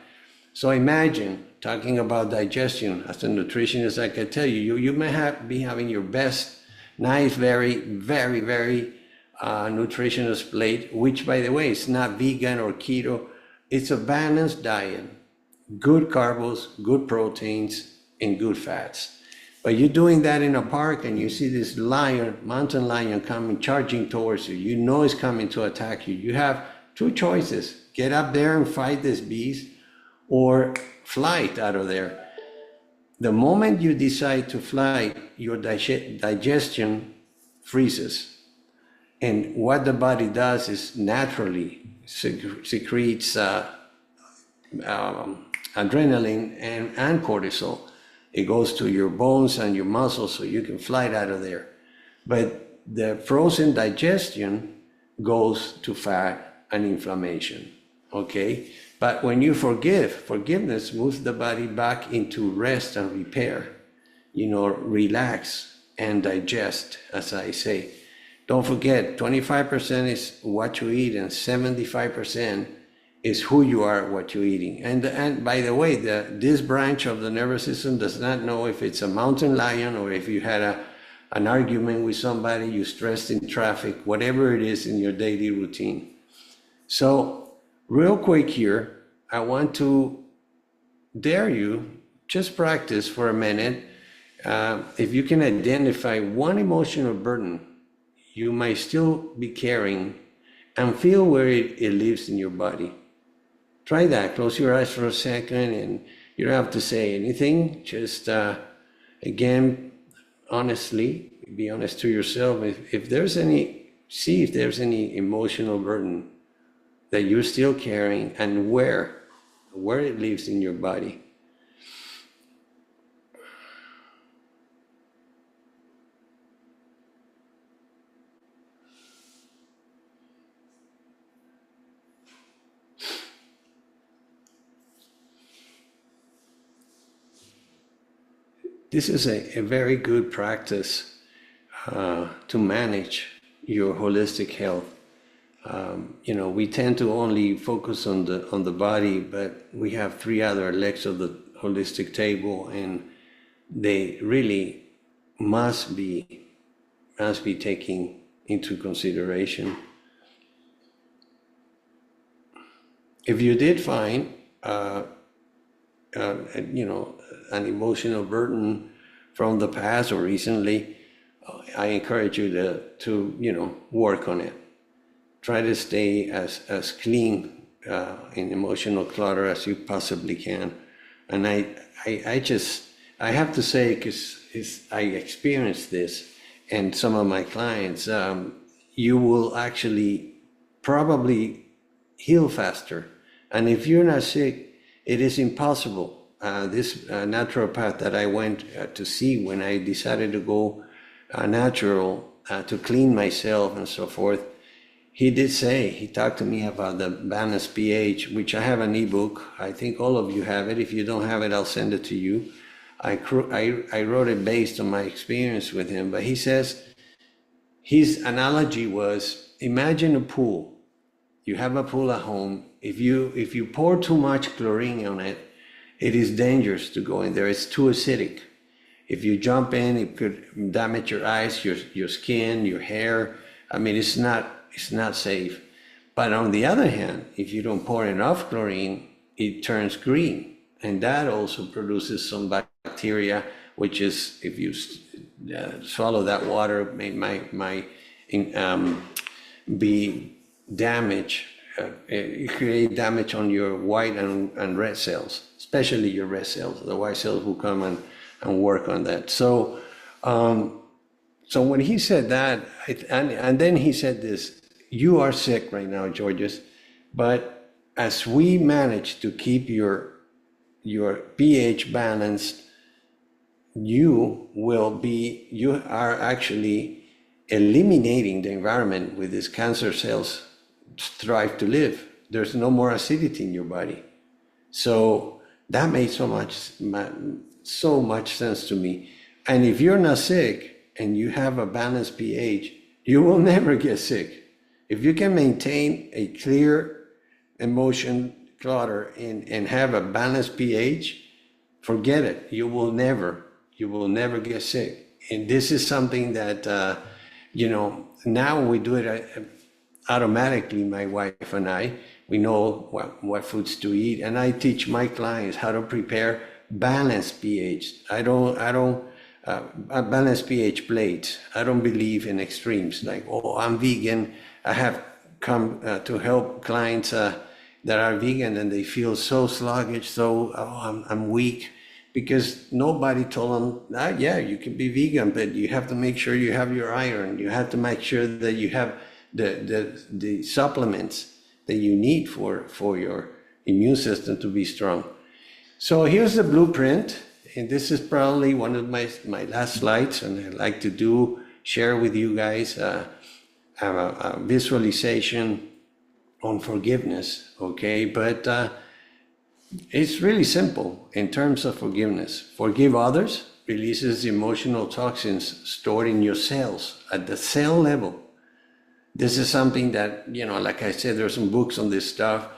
So imagine, talking about digestion, as a nutritionist, I can tell you, you may be having your best, nice, very, very, very nutritious plate, which by the way, is not vegan or keto. It's a balanced diet, good carbs, good proteins, and good fats. But you're doing that in a park and you see this mountain lion coming, charging towards you. You know it's coming to attack you. You have two choices: get up there and fight this beast, or flight out of there. The moment you decide to fly, your digestion freezes. And what the body does is naturally secretes adrenaline and cortisol. It goes to your bones and your muscles so you can fly out of there. But the frozen digestion goes to fat and inflammation, okay? But when you forgiveness moves the body back into rest and repair, relax and digest, as I say. Don't forget, 25% is what you eat and 75% is who you are, what you're eating. And by the way, this branch of the nervous system does not know if it's a mountain lion or if you had an argument with somebody, you stressed in traffic, whatever it is in your daily routine. So real quick here, I want to dare you, just practice for a minute. If you can identify one emotional burden you might still be carrying and feel where it lives in your body. Try that. Close your eyes for a second, and you don't have to say anything. Just, again, honestly, be honest to yourself. If there's any emotional burden that you're still carrying and where it lives in your body. this is a very good practice to manage your holistic health. You know, we tend to only focus on the body, but we have three other legs of the holistic table, and they really must be taken into consideration. If you did find, you know, an emotional burden from the past or recently, I encourage you to you know, work on it. Try to stay as clean in emotional clutter as you possibly can. And I have to say, because I experienced this, and some of my clients, you will actually probably heal faster. And if you're not sick, it is impossible. This naturopath that I went to see when I decided to go natural to clean myself and so forth, he did say, he talked to me about the balanced pH, which I have an ebook. I think all of you have it. If you don't have it, I'll send it to you. I wrote it based on my experience with him, but he says, his analogy was, imagine a pool. You have a pool at home. If you pour too much chlorine on it, it is dangerous to go in there. It's too acidic. If you jump in, it could damage your eyes, your skin, your hair. I mean, it's not safe. But on the other hand, if you don't pour enough chlorine, it turns green. And that also produces some bacteria, which is, if you swallow that water, might be damage, create damage on your white and red cells, especially your red cells. The white cells will come and work on that. So when he said that, and then he said this, you are sick right now, Georges, but as we manage to keep your pH balanced, you are actually eliminating the environment where these cancer cells strive to live. There's no more acidity in your body. So that made so much sense to me. And if you're not sick and you have a balanced pH, you will never get sick. If you can maintain a clear emotion clutter and have a balanced pH, forget it. You will never get sick. And this is something that, you know, now we do it automatically, my wife and I. We know what foods to eat, and I teach my clients how to prepare balanced pH. I don't a balanced pH plates. I don't believe in extremes like, oh, I'm vegan. I have come to help clients that are vegan and they feel so sluggish, so I'm weak, because nobody told them, yeah, you can be vegan, but you have to make sure you have your iron. You have to make sure that you have the supplements that you need for your immune system to be strong. So here's the blueprint, and this is probably one of my last slides, and I'd like to share with you guys a visualization on forgiveness, okay? But it's really simple in terms of forgiveness. Forgive others releases emotional toxins stored in your cells at the cell level. This is something that, you know, like I said, there's some books on this stuff,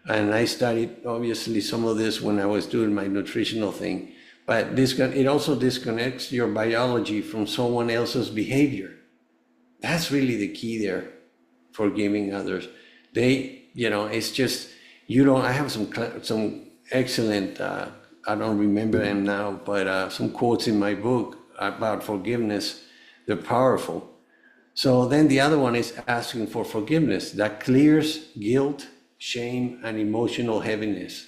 and I studied obviously some of this when I was doing my nutritional thing. But it also disconnects your biology from someone else's behavior. That's really the key there, forgiving others. It's just, I have some excellent, I don't remember them now, but some quotes in my book about forgiveness. They're powerful. So then the other one is asking for forgiveness. That clears guilt, shame, and emotional heaviness,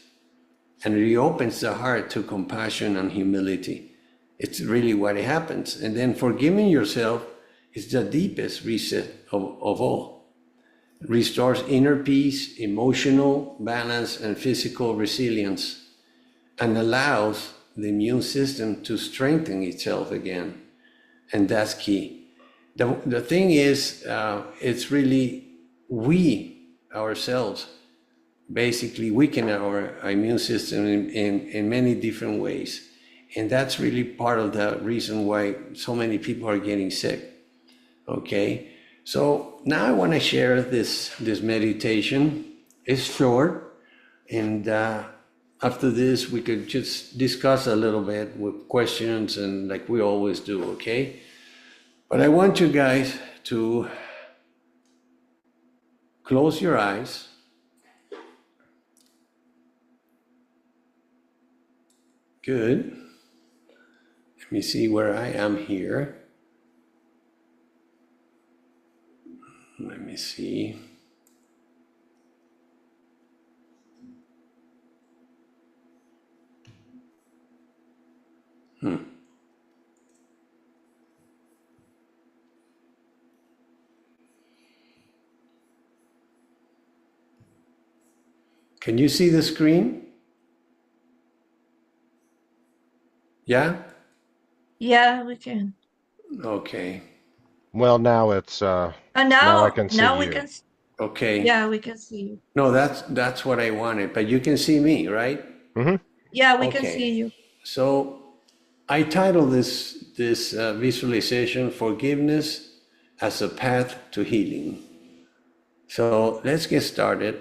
and reopens the heart to compassion and humility. It's really what happens. And then forgiving yourself is the deepest reset of all. Restores inner peace, emotional balance, and physical resilience, and allows the immune system to strengthen itself again. And that's key. The thing is, it's really we ourselves basically weaken our immune system in many different ways. And that's really part of the reason why so many people are getting sick. Okay, so now I want to share this meditation. It's short, and after this we could just discuss a little bit with questions and like we always do, okay? But I want you guys to close your eyes. Good. Let me see where I am here. Let me see. Can you see the screen? Yeah? Yeah, we can. Okay. Well, now it's And now I can see now we you. can. Okay. Yeah, we can see you. No, that's what I wanted, but you can see me, right? Hmm. Yeah, we can see Okay. you. So I title this visualization "Forgiveness as a Path to Healing." So let's get started.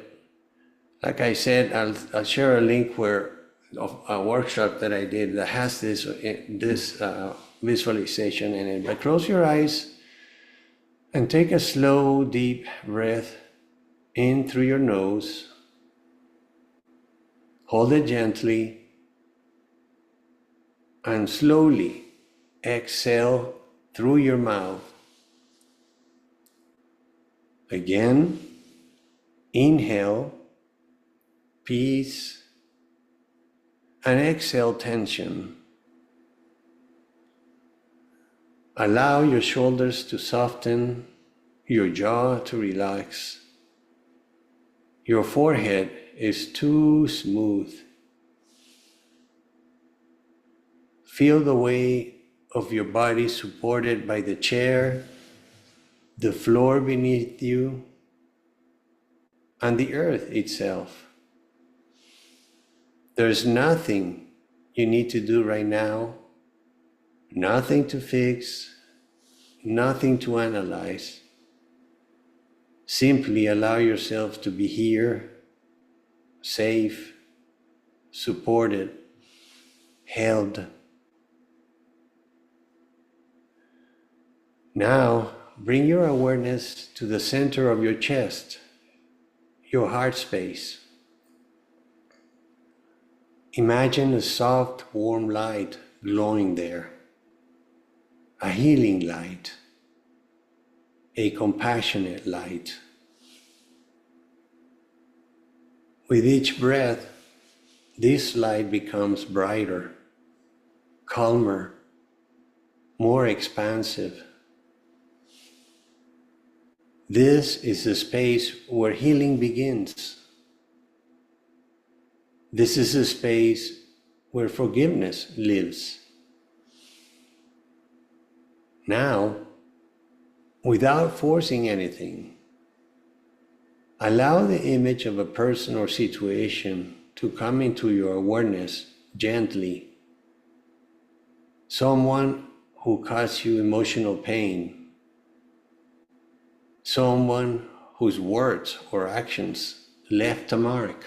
Like I said, I'll share a link of a workshop that I did that has this visualization in it. But close your eyes and take a slow, deep breath in through your nose. Hold it gently and slowly exhale through your mouth. Again, inhale peace and exhale tension. Allow your shoulders to soften, your jaw to relax. Your forehead is too smooth. Feel the weight of your body supported by the chair, the floor beneath you, and the earth itself. There's nothing you need to do right now, nothing to fix, nothing to analyze. Simply allow yourself to be here, safe, supported, held. Now, bring your awareness to the center of your chest, your heart space. Imagine a soft, warm light glowing there, a healing light, a compassionate light. With each breath, this light becomes brighter, calmer, more expansive. This is the space where healing begins. This is a space where forgiveness lives. Now, without forcing anything, allow the image of a person or situation to come into your awareness gently. Someone who caused you emotional pain. Someone whose words or actions left a mark.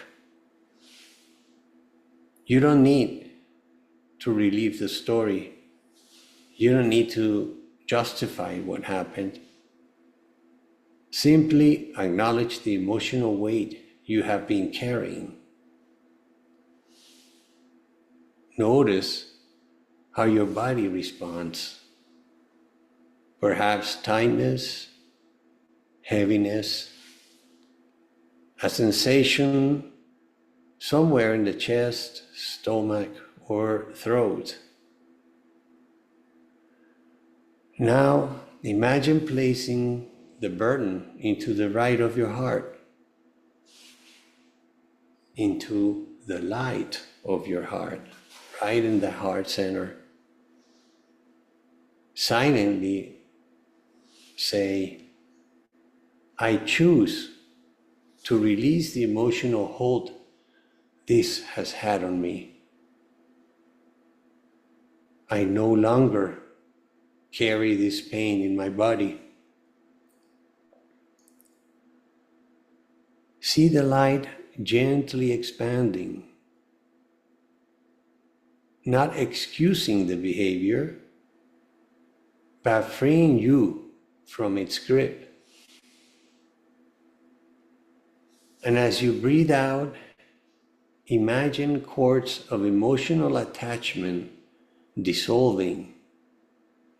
You don't need to relive the story. You don't need to justify what happened. Simply acknowledge the emotional weight you have been carrying. Notice how your body responds. Perhaps tightness, heaviness, a sensation somewhere in the chest, stomach, or throat. Now, imagine placing the burden into the right of your heart, into the light of your heart, right in the heart center. Silently say, I choose to release the emotional hold this has had on me. I no longer carry this pain in my body. See the light gently expanding, not excusing the behavior, but freeing you from its grip. And as you breathe out, imagine cords of emotional attachment dissolving,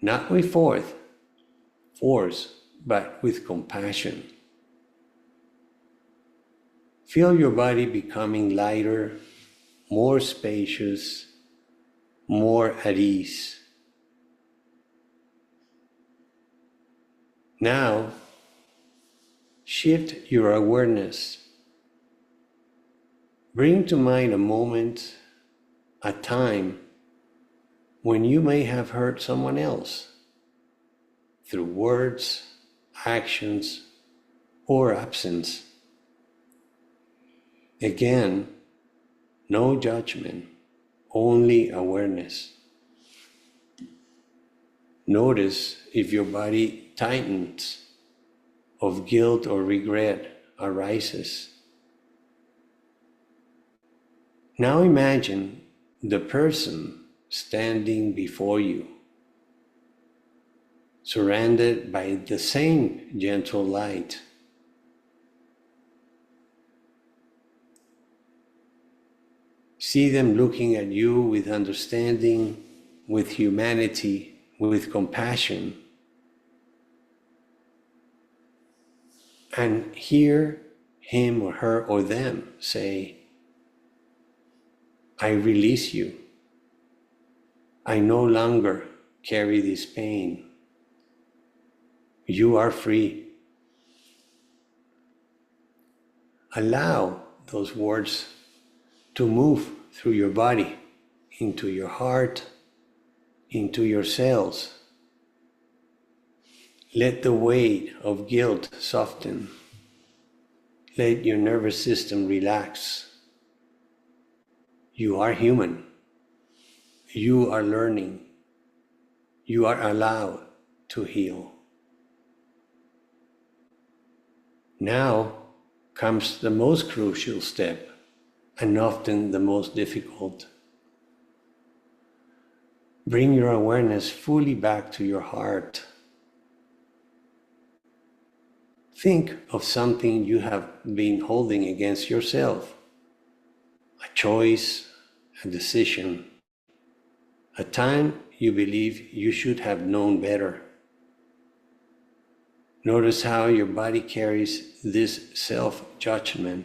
not with force, but with compassion. Feel your body becoming lighter, more spacious, more at ease. Now, shift your awareness. Bring to mind a moment, a time, when you may have hurt someone else through words, actions, or absence. Again, no judgment, only awareness. Notice if your body tightens, of guilt or regret arises. Now imagine the person standing before you, surrounded by the same gentle light. See them looking at you with understanding, with humanity, with compassion. And hear him or her or them say, I release you. I no longer carry this pain. You are free. Allow those words to move through your body, into your heart, into your cells. Let the weight of guilt soften. Let your nervous system relax. You are human. You are learning. You are allowed to heal. Now comes the most crucial step, and often the most difficult. Bring your awareness fully back to your heart. Think of something you have been holding against yourself, a choice, a decision, a time you believe you should have known better. Notice how your body carries this self-judgment.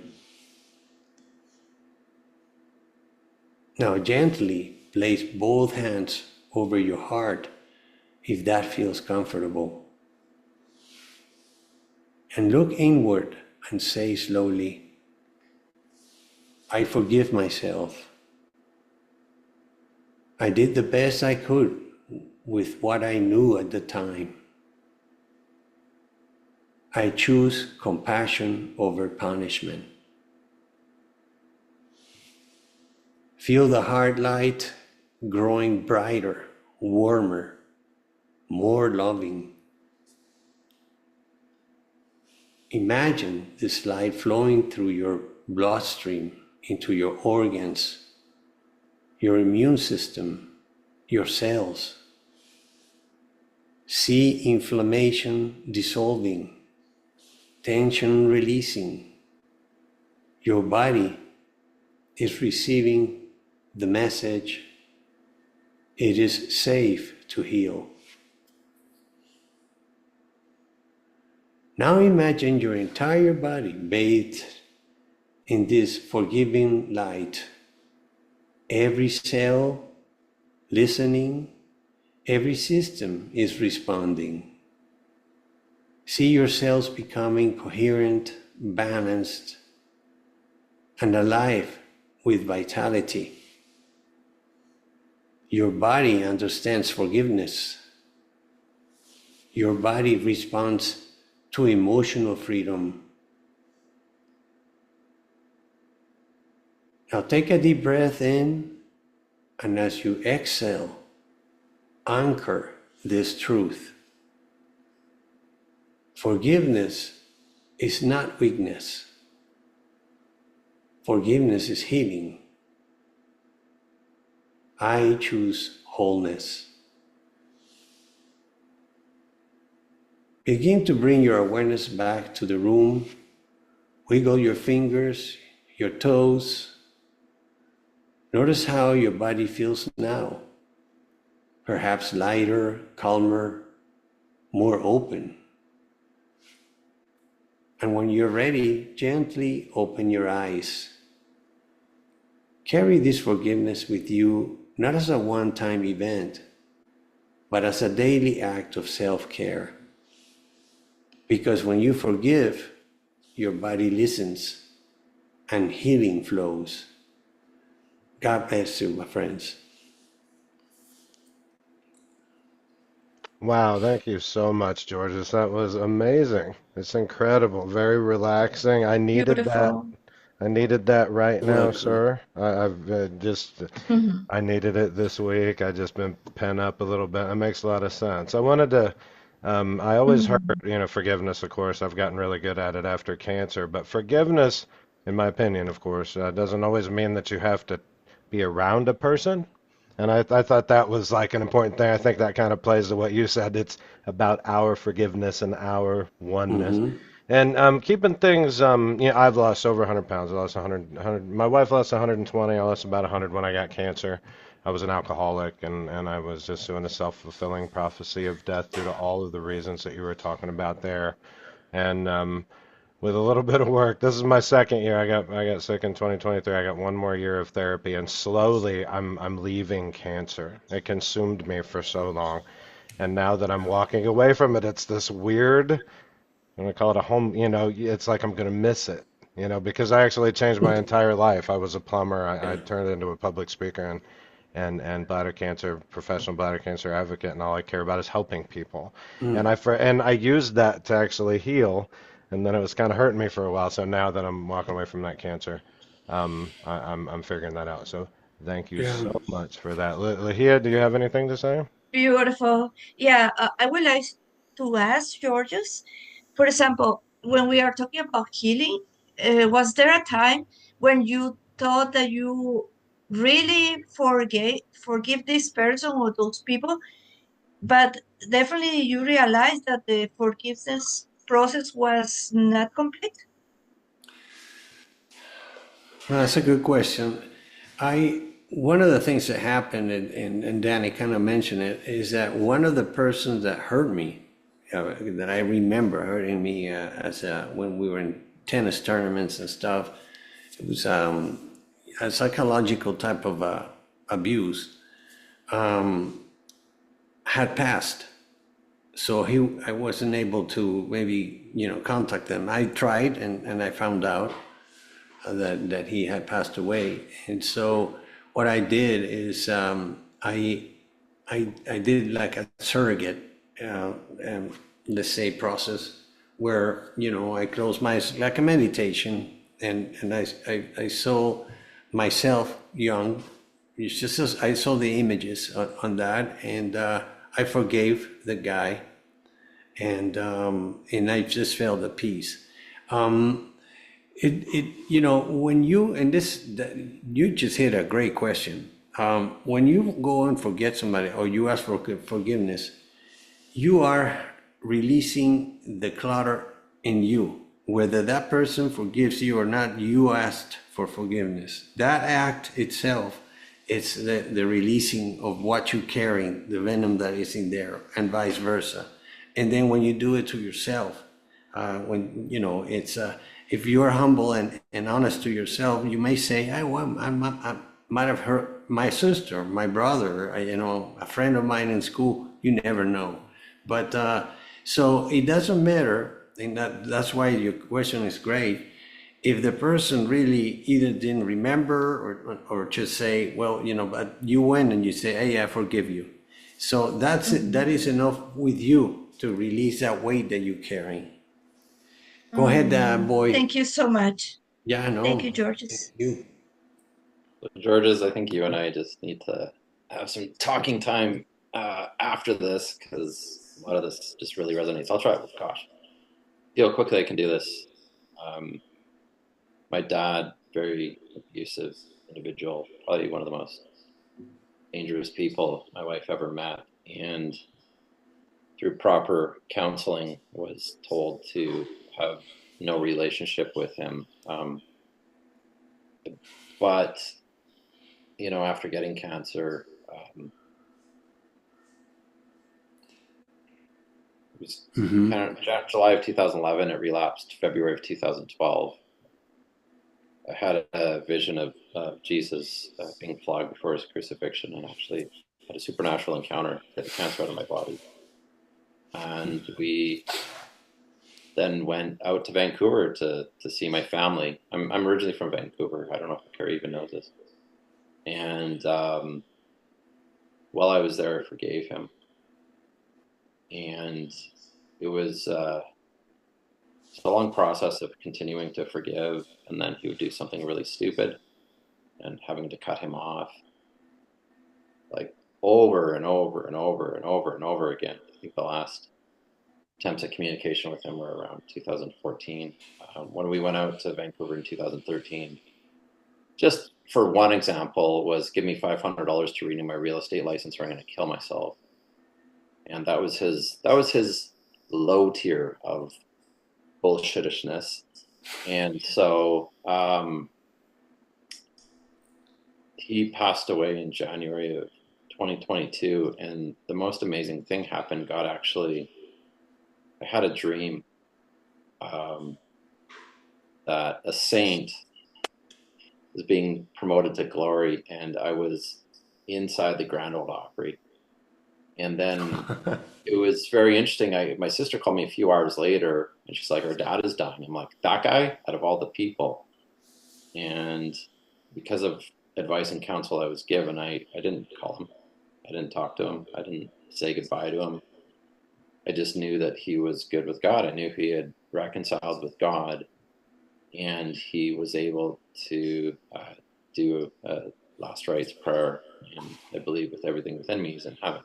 Now gently place both hands over your heart if that feels comfortable. And look inward and say slowly, I forgive myself. I did the best I could with what I knew at the time. I choose compassion over punishment. Feel the heart light growing brighter, warmer, more loving. Imagine this light flowing through your bloodstream into your organs, your immune system, your cells. See inflammation dissolving, tension releasing. Your body is receiving the message, it is safe to heal. Now imagine your entire body bathed in this forgiving light. Every cell listening, every system is responding. See your cells becoming coherent, balanced, and alive with vitality. Your body understands forgiveness. Your body responds to emotional freedom. Now take a deep breath in, and as you exhale, anchor this truth. Forgiveness is not weakness. Forgiveness is healing. I choose wholeness. Begin to bring your awareness back to the room. Wiggle your fingers, your toes. Notice how your body feels now. Perhaps lighter, calmer, more open. And when you're ready, gently open your eyes. Carry this forgiveness with you, not as a one-time event, but as a daily act of self-care. Because when you forgive, your body listens and healing flows. God bless you, my friends. Wow, thank you so much, Georges. That was amazing. It's incredible, very relaxing. I needed that. Beautiful. I needed that right now, Welcome. sir. I've just I needed it this week. I just been pent up a little bit. It makes a lot of sense. I wanted to, I always heard, forgiveness, of course. I've gotten really good at it after cancer, but forgiveness, in my opinion, of course, doesn't always mean that you have to be around a person. And I thought that was like an important thing. I think that kind of plays to what you said. It's about our forgiveness and our oneness. Mm-hmm. And keeping things, I've lost over 100 pounds. I lost 100. My wife lost 120. I lost about 100 when I got cancer. I was an alcoholic, and I was just doing a self-fulfilling prophecy of death due to all of the reasons that you were talking about there. And with a little bit of work, this is my second year. I got sick in 2023. I got one more year of therapy, and slowly I'm leaving cancer. It consumed me for so long, and now that I'm walking away from it, it's this weird. I'm gonna call it a home. It's like I'm gonna miss it. Because I actually changed my entire life. I was a plumber. I Yeah. turned into a public speaker and bladder cancer, professional bladder cancer advocate, and all I care about is helping people. And Mm. I used that to actually heal, and then it was kind of hurting me for a while. So now that I'm walking away from that cancer, I'm figuring that out. So thank you Yeah. so much for that. Lahia, do you have anything to say? Beautiful. Yeah, I would like to ask Georges, for example, when we are talking about healing, was there a time when you thought that you really forgive this person or those people, but definitely you realized that the forgiveness process was not complete? Well, that's a good question. One of the things that happened, and Danny kind of mentioned it, is that one of the persons that hurt me, that I remember hurting me when we were in tennis tournaments and stuff, it was a psychological type of abuse, had passed. So I wasn't able to maybe, contact them. I tried and I found out that he had passed away. And so what I did is I did like a surrogate, let's say, process where I closed my like a meditation, and I saw myself young. It's just I saw the images on that, and I forgave the guy, and I just felt the peace. When you, and you just hit a great question. When you go and forget somebody or you ask for forgiveness, you are releasing the clutter in you. Whether that person forgives you or not, you asked for forgiveness. That act itself, it's the releasing of what you're carrying, the venom that is in there, and vice versa. And then when you do it to yourself, it's if you're humble and honest to yourself, you may say, I might have hurt my sister, my brother, a friend of mine in school. You never know. But so it doesn't matter, and that's why your question is great. If the person really either didn't remember or just say, well, but you went and you say, hey, I forgive you. So that's it. That is enough with you to release that weight that you're carrying. Go ahead, boy. Thank you so much. Yeah, I Thank know. you, Georges. You. So Georges, I think you and I just need to have some talking time after this, because a lot of this just really resonates. I'll try it. Gosh, see how quickly I can do this. My dad, very abusive individual, probably one of the most dangerous people my wife ever met, and through proper counseling was told to have no relationship with him. But after getting cancer, it was kind of July of 2011. It relapsed February of 2012. I had a vision of Jesus being flogged before his crucifixion, and actually had a supernatural encounter, get the cancer out of my body. And we then went out to Vancouver to see my family. I'm originally from Vancouver. I don't know if Carrie even knows this. And while I was there, I forgave him. And it was a long process of continuing to forgive, and then he would do something really stupid and having to cut him off, like over and over and over and over and over again. I think the last attempts at communication with him were around 2014. When we went out to Vancouver in 2013, just for one example, was give me $500 to renew my real estate license or I'm going to kill myself. And that was his low tier of bullshittishness. And so he passed away in January of 2022, and the most amazing thing happened. I had a dream that a saint was being promoted to glory, and I was inside the Grand Ole Opry. And then it was very interesting. My sister called me a few hours later, and she's like, "Our dad is dying." I'm like, "That guy out of all the people?" And because of advice and counsel I was given, I didn't call him. I didn't talk to him. I didn't say goodbye to him. I just knew that he was good with God. I knew he had reconciled with God, and he was able to do a last rites prayer. And I believe with everything within me, he's in heaven.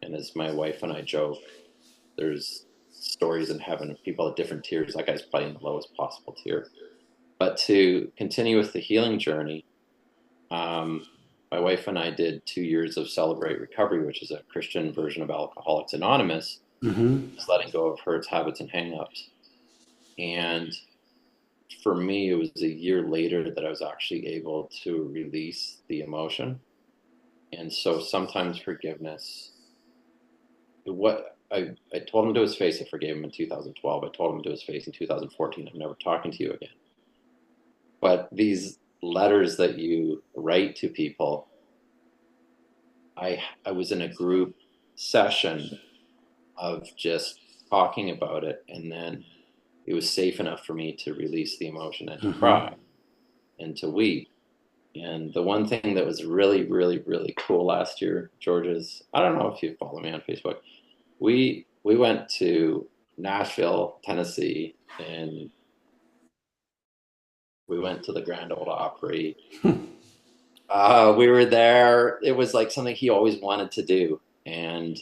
And as my wife and I joke, there's stories in heaven of people at different tiers. That guy's probably in the lowest possible tier. But to continue with the healing journey, my wife and I did 2 years of Celebrate Recovery, which is a Christian version of Alcoholics Anonymous, just letting go of hurts, habits, and hangups. And for me, it was a year later that I was actually able to release the emotion. And so sometimes forgiveness, I told him to his face, I forgave him in 2012. I told him to his face in 2014, I'm never talking to you again. But these letters that you write to people, I was in a group session of just talking about it, and then it was safe enough for me to release the emotion and to cry and to weep. And the one thing that was really, really, really cool last year, George, is, I don't know if you follow me on Facebook, we went to Nashville, Tennessee, and we went to the Grand Ole Opry. We were there. It was like something he always wanted to do. And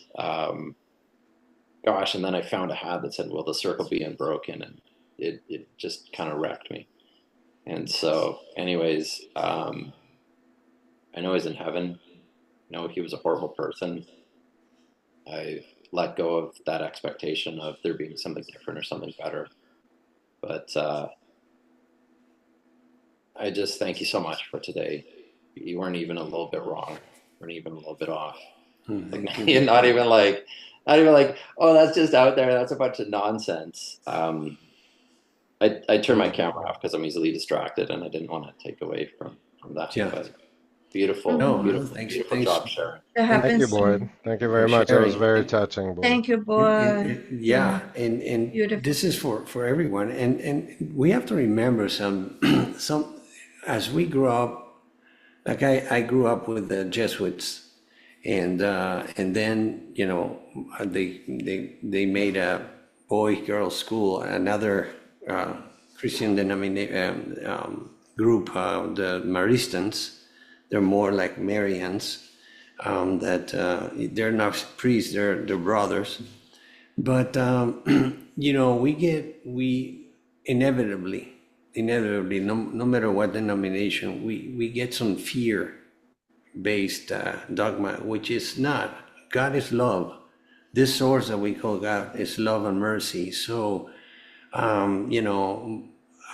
gosh, and then I found a hat that said, "Will the circle be unbroken?" And it just kind of wrecked me. And so, anyways, I know he's in heaven. I know he was a horrible person. I've let go of that expectation of there being something different or something better. But I just thank you so much for today. You weren't even a little bit wrong. You weren't even a little bit off. Like, you're not even like, oh, that's just out there. That's a bunch of nonsense. I turned my camera off because I'm easily distracted, and I didn't want to take away from that. Yeah. But beautiful, Thanks. job, Sharon. That Thank you, happens. Boyd. Thank you very For much. That was sharing. very touching, Boyd. Thank you, boy. Yeah, and Beautiful. this is for everyone, and we have to remember some as we grew up, like I grew up with the Jesuits, and then they made a boy-girl school, another Christian denomination group, the Maristans. They're more like Marians. that they're not priests, they're brothers. But we inevitably, no matter what denomination, we get some fear-based dogma, which is not. God is love. This source that we call God is love and mercy. So,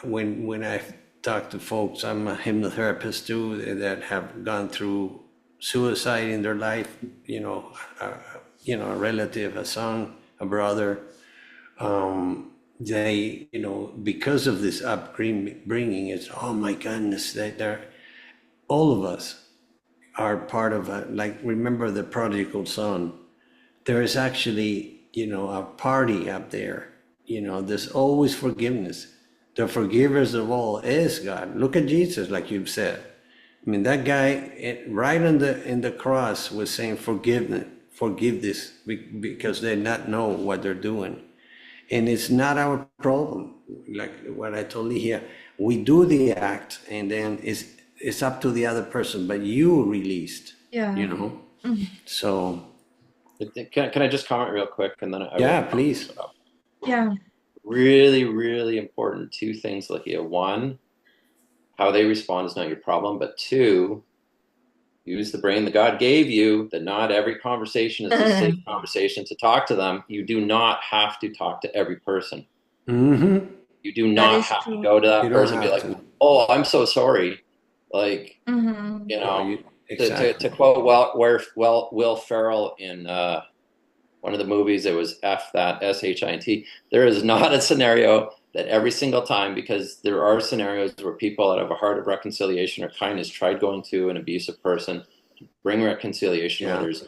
when I talk to folks, I'm a hypnotherapist too, that have gone through suicide in their life, a relative, a son, a brother, they, because of this upbringing, it's, oh my goodness, all of us are part of like, remember the prodigal son. There is actually, a party up there. There's always forgiveness. The forgivers of all is God. Look at Jesus, like you've said. I mean, that guy right in the cross was saying, forgive this, because they not know what they're doing. And it's not our problem. Like what I told you here, we do the act, and then it's up to the other person, but you released, Yeah. So. Can I just comment real quick, and then I Yeah, will please. Yeah. Really, really important. Two things, Lydia. One, how they respond is not your problem. But two, use the brain that God gave you, that not every conversation is a safe conversation to talk to them. You do not have to talk to every person. Mm-hmm. You do not have to go to that person and be like, oh, I'm so sorry. Like, Exactly. to quote Will Ferrell in one of the movies, it was F that, SHINT. There is not a scenario that every single time, because there are scenarios where people that have a heart of reconciliation or kindness tried going to an abusive person to bring reconciliation, where there's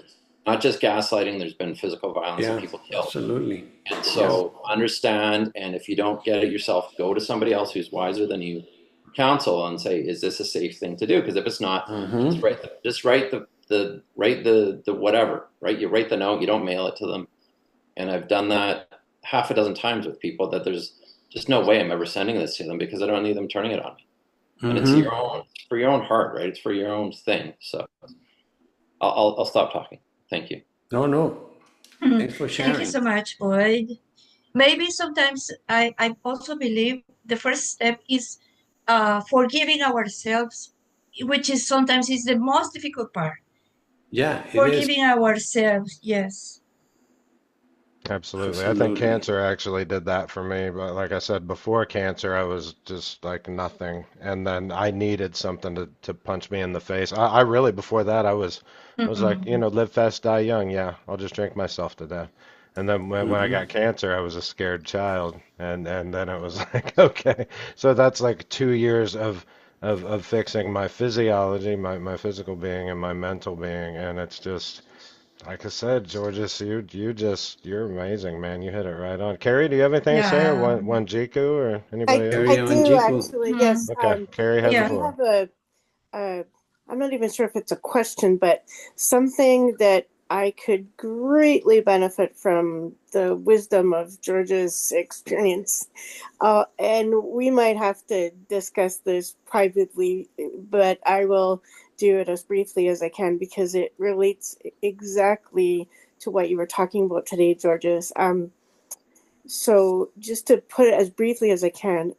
not just gaslighting, there's been physical violence and people killed. Absolutely. And so understand, and if you don't get it yourself, go to somebody else who's wiser than you, counsel, and say, is this a safe thing to do? Because if it's not, just write the whatever, right? You write the note, you don't mail it to them. And I've done that half a dozen times with people, that there's just no way I'm ever sending this to them, because I don't need them turning it on me. And it's for your own heart, right? It's for your own thing. So I'll stop talking. Thank you. No. Thanks for sharing. Thank you so much, Boyd. Maybe sometimes I also believe the first step is forgiving ourselves, which is sometimes is the most difficult part. Yeah, it Forgiving is. ourselves, yes. Absolutely. I think cancer actually did that for me. But like I said, before cancer, I was just like nothing. And then I needed something to punch me in the face. I really, before that, I was like, live fast, die young. Yeah, I'll just drink myself to death. And then when I got cancer, I was a scared child. And then it was like, okay. So that's like 2 years of fixing my physiology, my physical being and my mental being. And it's just, like I said, Georges, you're amazing, man. You hit it right on. Carrie, do you have anything to say, or one Jiku, or anybody else? I do actually, yes. Okay, Carrie has the floor. I have I'm not even sure if it's a question, but something that I could greatly benefit from the wisdom of George's experience. And we might have to discuss this privately, but I will do it as briefly as I can, because it relates exactly to what you were talking about today, Georges. So just to put it as briefly as I can,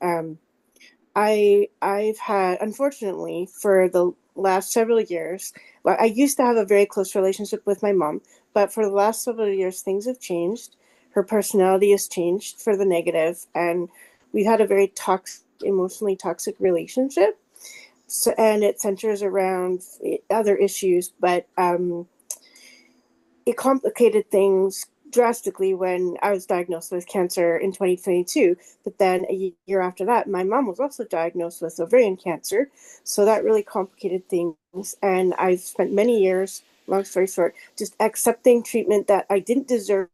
I've had, unfortunately, for the last several years, well, I used to have a very close relationship with my mom, but for the last several years, things have changed. Her personality has changed for the negative, and we've had a very emotionally toxic relationship. So, and it centers around other issues, but it complicated things drastically when I was diagnosed with cancer in 2022. But then a year after that, my mom was also diagnosed with ovarian cancer. So that really complicated things. And I've spent many years, long story short, just accepting treatment that I didn't deserve,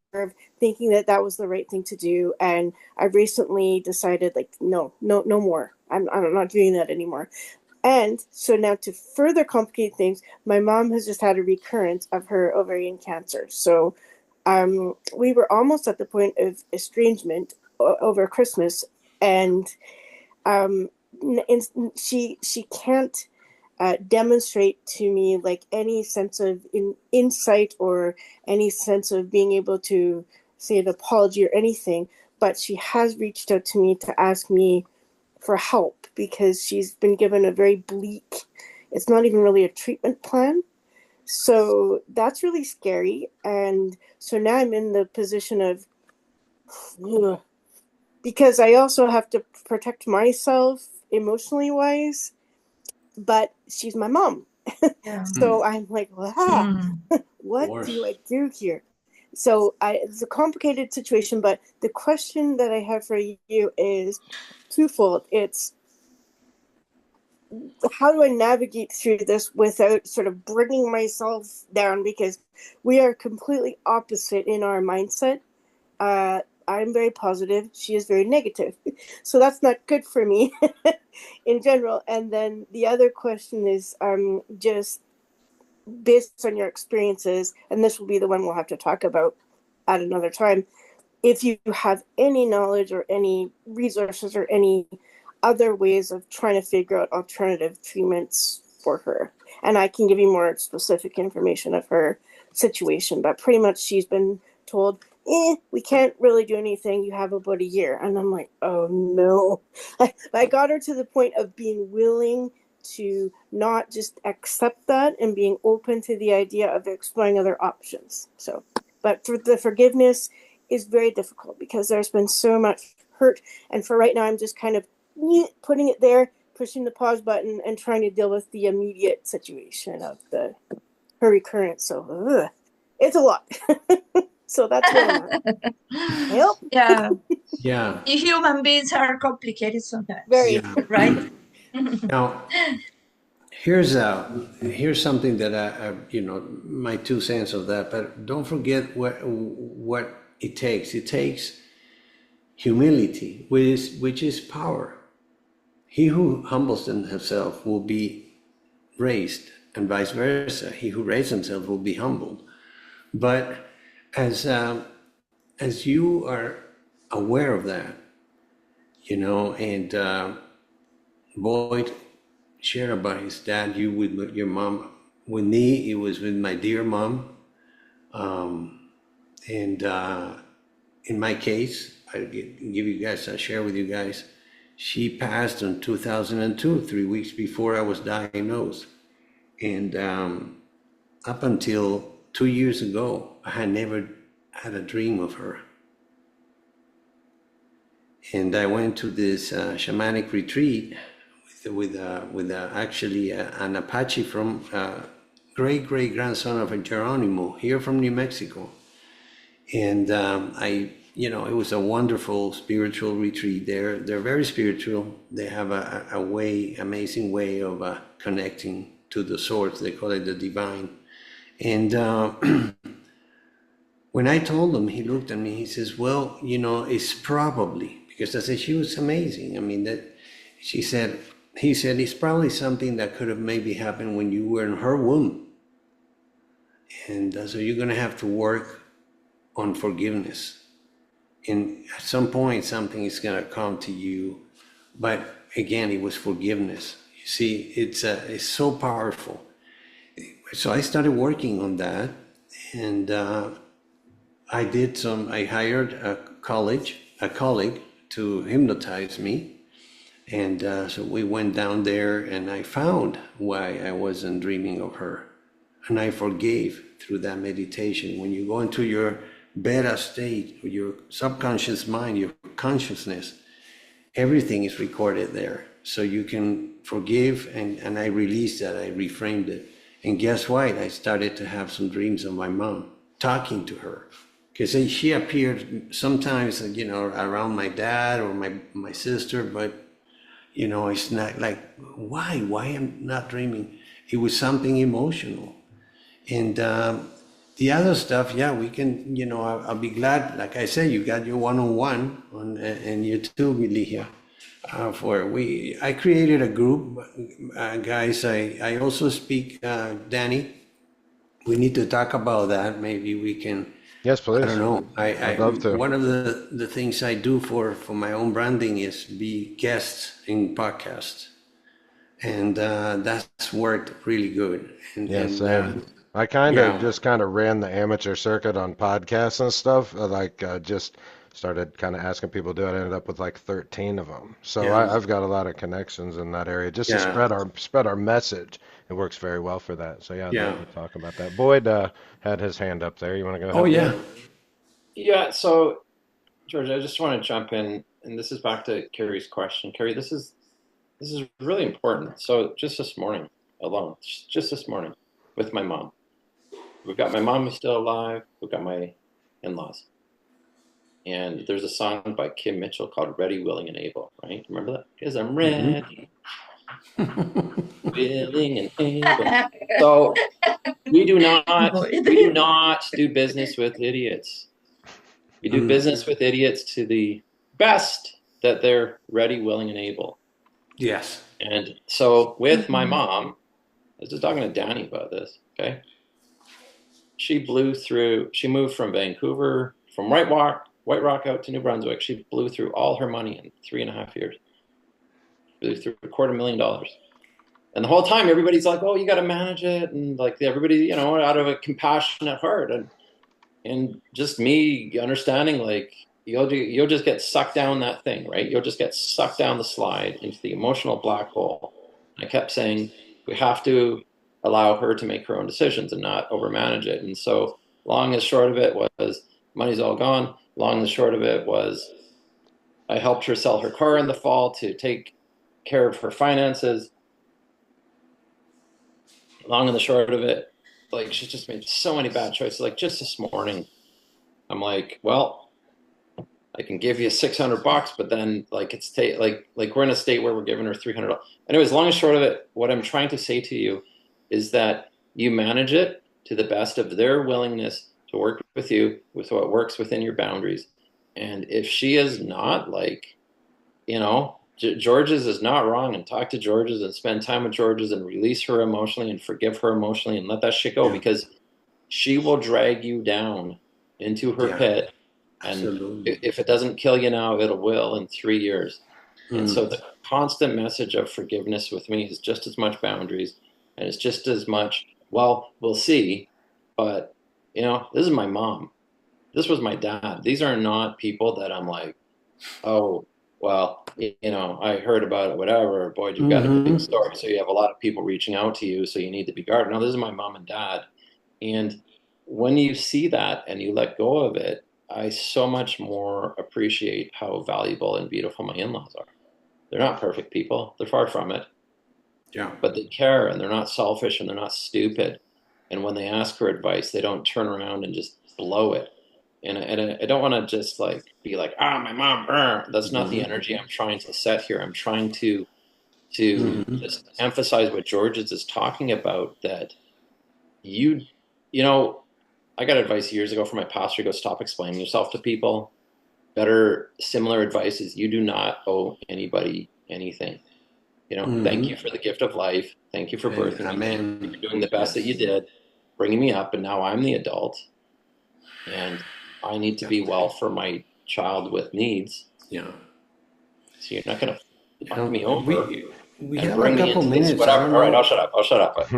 thinking that that was the right thing to do. And I recently decided, like, no more. I'm not doing that anymore. And so now, to further complicate things, my mom has just had a recurrence of her ovarian cancer. So we were almost at the point of estrangement over Christmas, and she can't demonstrate to me like any sense of insight or any sense of being able to say an apology or anything. But she has reached out to me to ask me for help because she's been given a very bleak, it's not even really a treatment plan. So that's really scary. And so now I'm in the position of, because I also have to protect myself emotionally wise, but she's my mom. Yeah. So I'm like, what do I do here? So it's a complicated situation, but the question that I have for you is twofold. It's, how do I navigate through this without sort of bringing myself down? Because we are completely opposite in our mindset. I'm very positive. She is very negative. So that's not good for me in general. And then the other question is just based on your experiences, and this will be the one we'll have to talk about at another time, if you have any knowledge or any resources or any other ways of trying to figure out alternative treatments for her. And I can give you more specific information of her situation, but pretty much she's been told, we can't really do anything. You have about a year. And I'm like, oh no. I got her to the point of being willing to not just accept that and being open to the idea of exploring other options. So, but for the forgiveness is very difficult because there's been so much hurt. And for right now, I'm just kind of putting it there, pushing the pause button and trying to deal with the immediate situation of her recurrence. So it's a lot. So that's where I'm at. Help. Yeah. Yeah. Human beings are complicated sometimes. Very. Yeah. Right? Now, here's something that I my 2 cents of that. But don't forget what it takes. It takes humility, which is power. He who humbles himself will be raised, and vice versa. He who raises himself will be humbled. But as you are aware of that, and Boyd shared about his dad, you with your mom. With me, it was with my dear mom. And in my case, I share with you guys, she passed in 2002, 3 weeks before I was diagnosed. And up until 2 years ago, I had never had a dream of her. And I went to this shamanic retreat with actually an Apache from great grandson of a Geronimo here from New Mexico. And it was a wonderful spiritual retreat. They're very spiritual. They have a amazing way of connecting to the source. They call it the divine. And when I told him, he looked at me, he says, well, it's probably, because I said, she was amazing. I mean, he said, it's probably something that could have maybe happened when you were in her womb. And so you're going to have to work on forgiveness. And at some point, something is going to come to you. But again, it was forgiveness. You see, it's so powerful. So I started working on that. And I hired a colleague to hypnotize me. And so we went down there and I found why I wasn't dreaming of her. And I forgave through that meditation. When you go into your beta state, your subconscious mind, your consciousness, everything is recorded there. So you can forgive, and I released that, I reframed it. And guess what? I started to have some dreams of my mom, talking to her. Because she appeared sometimes, around my dad or my sister, but, it's not like, why I'm not dreaming? It was something emotional. And the other stuff, we can, I'll be glad, like I said, you got your one-on-one and you too, Lilia. I created a group, guys. I also speak, Danny. We need to talk about that. Maybe we can. Yes, please. I don't know. I'd love to. One of the things I do for my own branding is be guests in podcasts. and that's worked really good. Yeah, And same. I kind of yeah, just kind of ran the amateur circuit on podcasts and stuff. Just started kind of asking people to do it. I ended up with like 13 of them. So yeah, I've got a lot of connections in that area just to yeah, spread our message. It works very well for that. So yeah, I'd love yeah. to talk about that. Boyd had his hand up there. You want to go Oh ahead, Boyd? yeah. Yeah. So, George, I just want to jump in, and this is back to Carrie's question. Carrie, this is really important. So, just this morning alone, just this morning, with my mom, we've got my mom who's still alive. We've got my in-laws, and there's a song by Kim Mitchell called "Ready, Willing, and Able." Right? Remember that? Because I'm ready, willing, and able. So we do not Boyd. we do not do business with idiots. We do business with idiots to the best that they're ready, willing, and able. Yes. And so with my mom, I was just talking to Danny about this, okay? She moved from Vancouver, from White Rock out to New Brunswick. She blew through all her money in 3.5 years. Blew through $250,000. And the whole time everybody's like, oh, you got to manage it. And like everybody, out of a compassionate heart. And just me understanding, like, you'll just get sucked down that thing, right? You'll just get sucked down the slide into the emotional black hole. I kept saying we have to allow her to make her own decisions and not overmanage it. And so long and short of it was money's all gone. Long and short of it was I helped her sell her car in the fall to take care of her finances. Long and the short of it, like, she just made so many bad choices. Like just this morning, I'm like, well, I can give you $600, but then like like we're in a state where we're giving her $300. Anyways, long and short of it, what I'm trying to say to you is that you manage it to the best of their willingness to work with you with what works within your boundaries. And if she is not, like, George's is not wrong, and talk to George's and spend time with George's and release her emotionally and forgive her emotionally and let that shit go, Yeah. because she will drag you down into her Yeah. pit. And Absolutely. if it doesn't kill you now, it will in 3 years. And so the constant message of forgiveness with me is just as much boundaries, and it's just as much, well, we'll see. But, this is my mom. This was my dad. These are not people that I'm like, oh, well, I heard about it, whatever. Boy, you've got a big story. So you have a lot of people reaching out to you. So you need to be guarded. No, this is my mom and dad. And when you see that and you let go of it, I so much more appreciate how valuable and beautiful my in-laws are. They're not perfect people. They're far from it. Yeah. But they care, and they're not selfish, and they're not stupid. And when they ask for advice, they don't turn around and just blow it. And I don't want to just like be like, my mom. That's not the energy I'm trying to set here. I'm trying to just emphasize what George is talking about, that you know, I got advice years ago from my pastor. He goes, stop explaining yourself to people. Better, similar advice is you do not owe anybody anything. Thank you for the gift of life. Thank you for birthing me. Amen. Thank you for doing the best that you did, bringing me up, and now I'm the adult, and I need to be well for my child with needs. Yeah. So you're not going to fuck me over. We And have bring a me couple into this minutes. whatever. I don't All right, know. I'll shut up.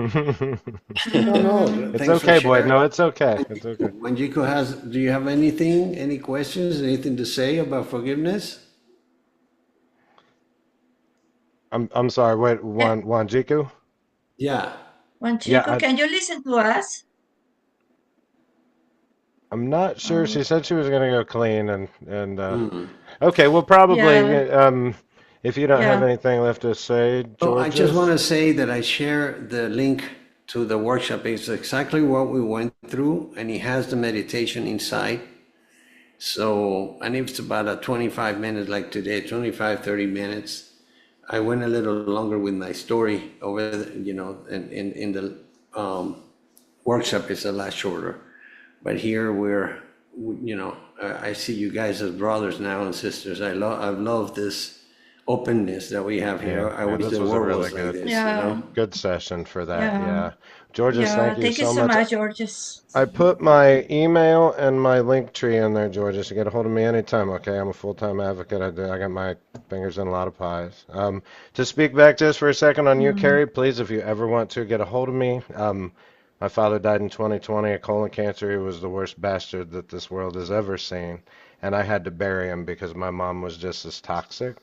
No, It's thanks for okay, Boyd. sharing. No, it's okay. It's okay. When Jico do you have any questions, anything to say about forgiveness? I'm sorry. Wait, Wanjiku? Yeah. Yeah, Wanchico, can you listen to us? I'm not sure. Um, She said she was gonna go clean and okay, well probably yeah, if you don't have yeah. anything left to say, Oh, I just want Georges. to say that I share the link to the workshop. It's exactly what we went through, and it has the meditation inside. So, and it's about a 25 minutes, like today, 25, 30 minutes. I went a little longer with my story over, in the workshop is a lot shorter. But here I see you guys as brothers now and sisters. I've loved this openness that we have here. Yeah, I yeah, wish this the was a world really was like good, this, Yeah. good session for that. Yeah. Yeah. Georges, Yeah. thank you Thank you so so much. much, Georges. I put my email and my link tree in there, Georges. You get a hold of me anytime, okay? I'm a full-time advocate. I got my fingers in a lot of pies. To speak back just for a second on you, Carrie, please, if you ever want to get a hold of me. My father died in 2020 of colon cancer. He was the worst bastard that this world has ever seen, and I had to bury him because my mom was just as toxic.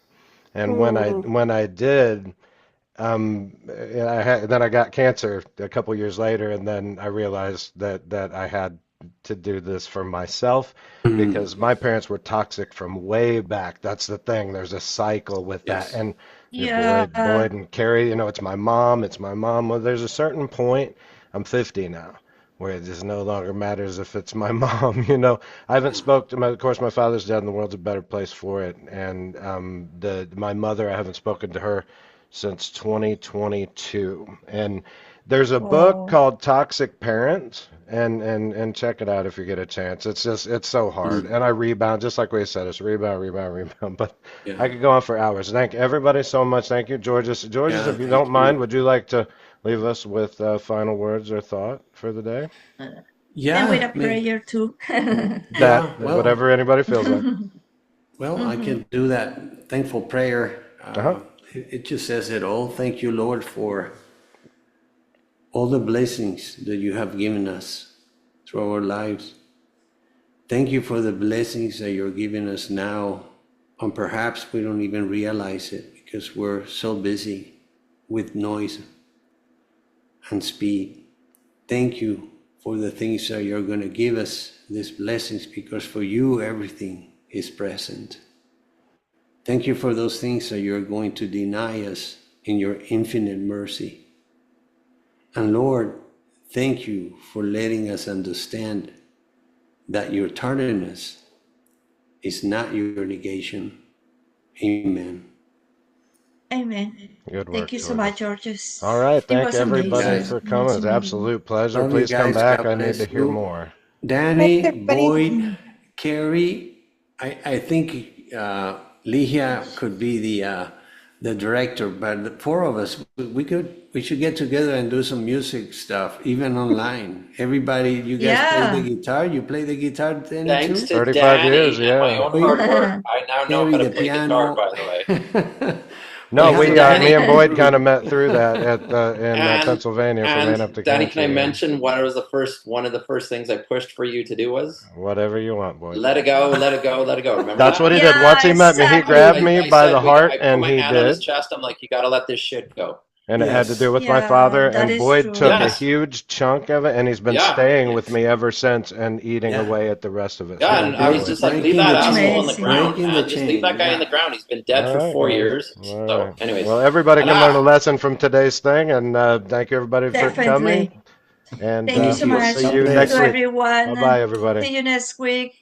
And when I did, then I got cancer a couple years later, and then I realized that I had to do this for myself because my parents were toxic from way back. That's the thing. There's a cycle with that. Yes. And Yeah. Boyd and Carrie, it's my mom, it's my mom. Well, there's a certain point. I'm 50 now, where it just no longer matters if it's my mom. I haven't spoke to of course, my father's dead, and the world's a better place for it. And my mother, I haven't spoken to her since 2022. And there's a book Oh. called Toxic Parents, and check it out if you get a chance. It's so hard. And I rebound, just like we said, it's rebound, rebound, rebound. But I Yeah. could go on for hours. Thank everybody so much. Thank you, Georges. Georges, Yeah. if you Thank don't mind, you. would you like to leave us with final words or thought for the day? And with a Yeah. prayer too. That, Well, whatever anybody feels like. I can do that thankful prayer. Uh-huh. It just says it all. Thank you, Lord, for all the blessings that you have given us through our lives. Thank you for the blessings that you're giving us now, and perhaps we don't even realize it because we're so busy with noise and speed. Thank you for the things that you're going to give us, these blessings, because for you everything is present. Thank you for those things that you're going to deny us in your infinite mercy. And Lord, thank you for letting us understand that your tardiness is not your negation. Amen. Amen. Good work, Thank you so Georges. much, Georges. All right, It thank was everybody amazing. Guys, for coming. It's an Amazing meeting. absolute pleasure. love you Please come guys. back. God I need to bless hear you. more. Thanks, Danny, everybody. Boyd, Carrie, I think Ligia could be the director, but the four of us, we should get together and do some music stuff, even online. Everybody, you guys play the Yeah. guitar. You play the guitar, Danny, Thanks too? to 35 years, Danny and my yeah. own hard work, I now know Carrie how to the play guitar, piano. by the way. No, We Thanks have to a me Danny. and Boyd kind group. of met through that in And Pennsylvania for Man Up to Danny, can I Cancer. Yeah. mention one of the first things I pushed for you to do was Whatever you want, Boyd. let it go, let it go, let it go. Remember That's that? what he did. Yeah, Once he met me, he grabbed exactly. me I by the said heart, I put and my he hand on his did. chest. I'm like, you gotta let this shit go. And it had to do Yes. with my Yeah, father, that and is Boyd took true. a Yes. huge chunk of it, and he's been Yeah. staying with Yes. me ever since and eating Yeah. away at the rest of it. So Yeah, thank and you, I was Boyd. just like, leave Breaking that the asshole on the chain. Amazing. ground, Breaking the man. Just leave that chain. guy on Yeah. the ground. He's been dead All for right, 4 years. all So, right. anyways, Well, everybody can learn a enough. lesson from today's thing, and thank you everybody for coming. Definitely. And Thank you Thank so we'll you. much. see God you Thank next you, bless. week. everyone. Bye bye, everybody. See you next week.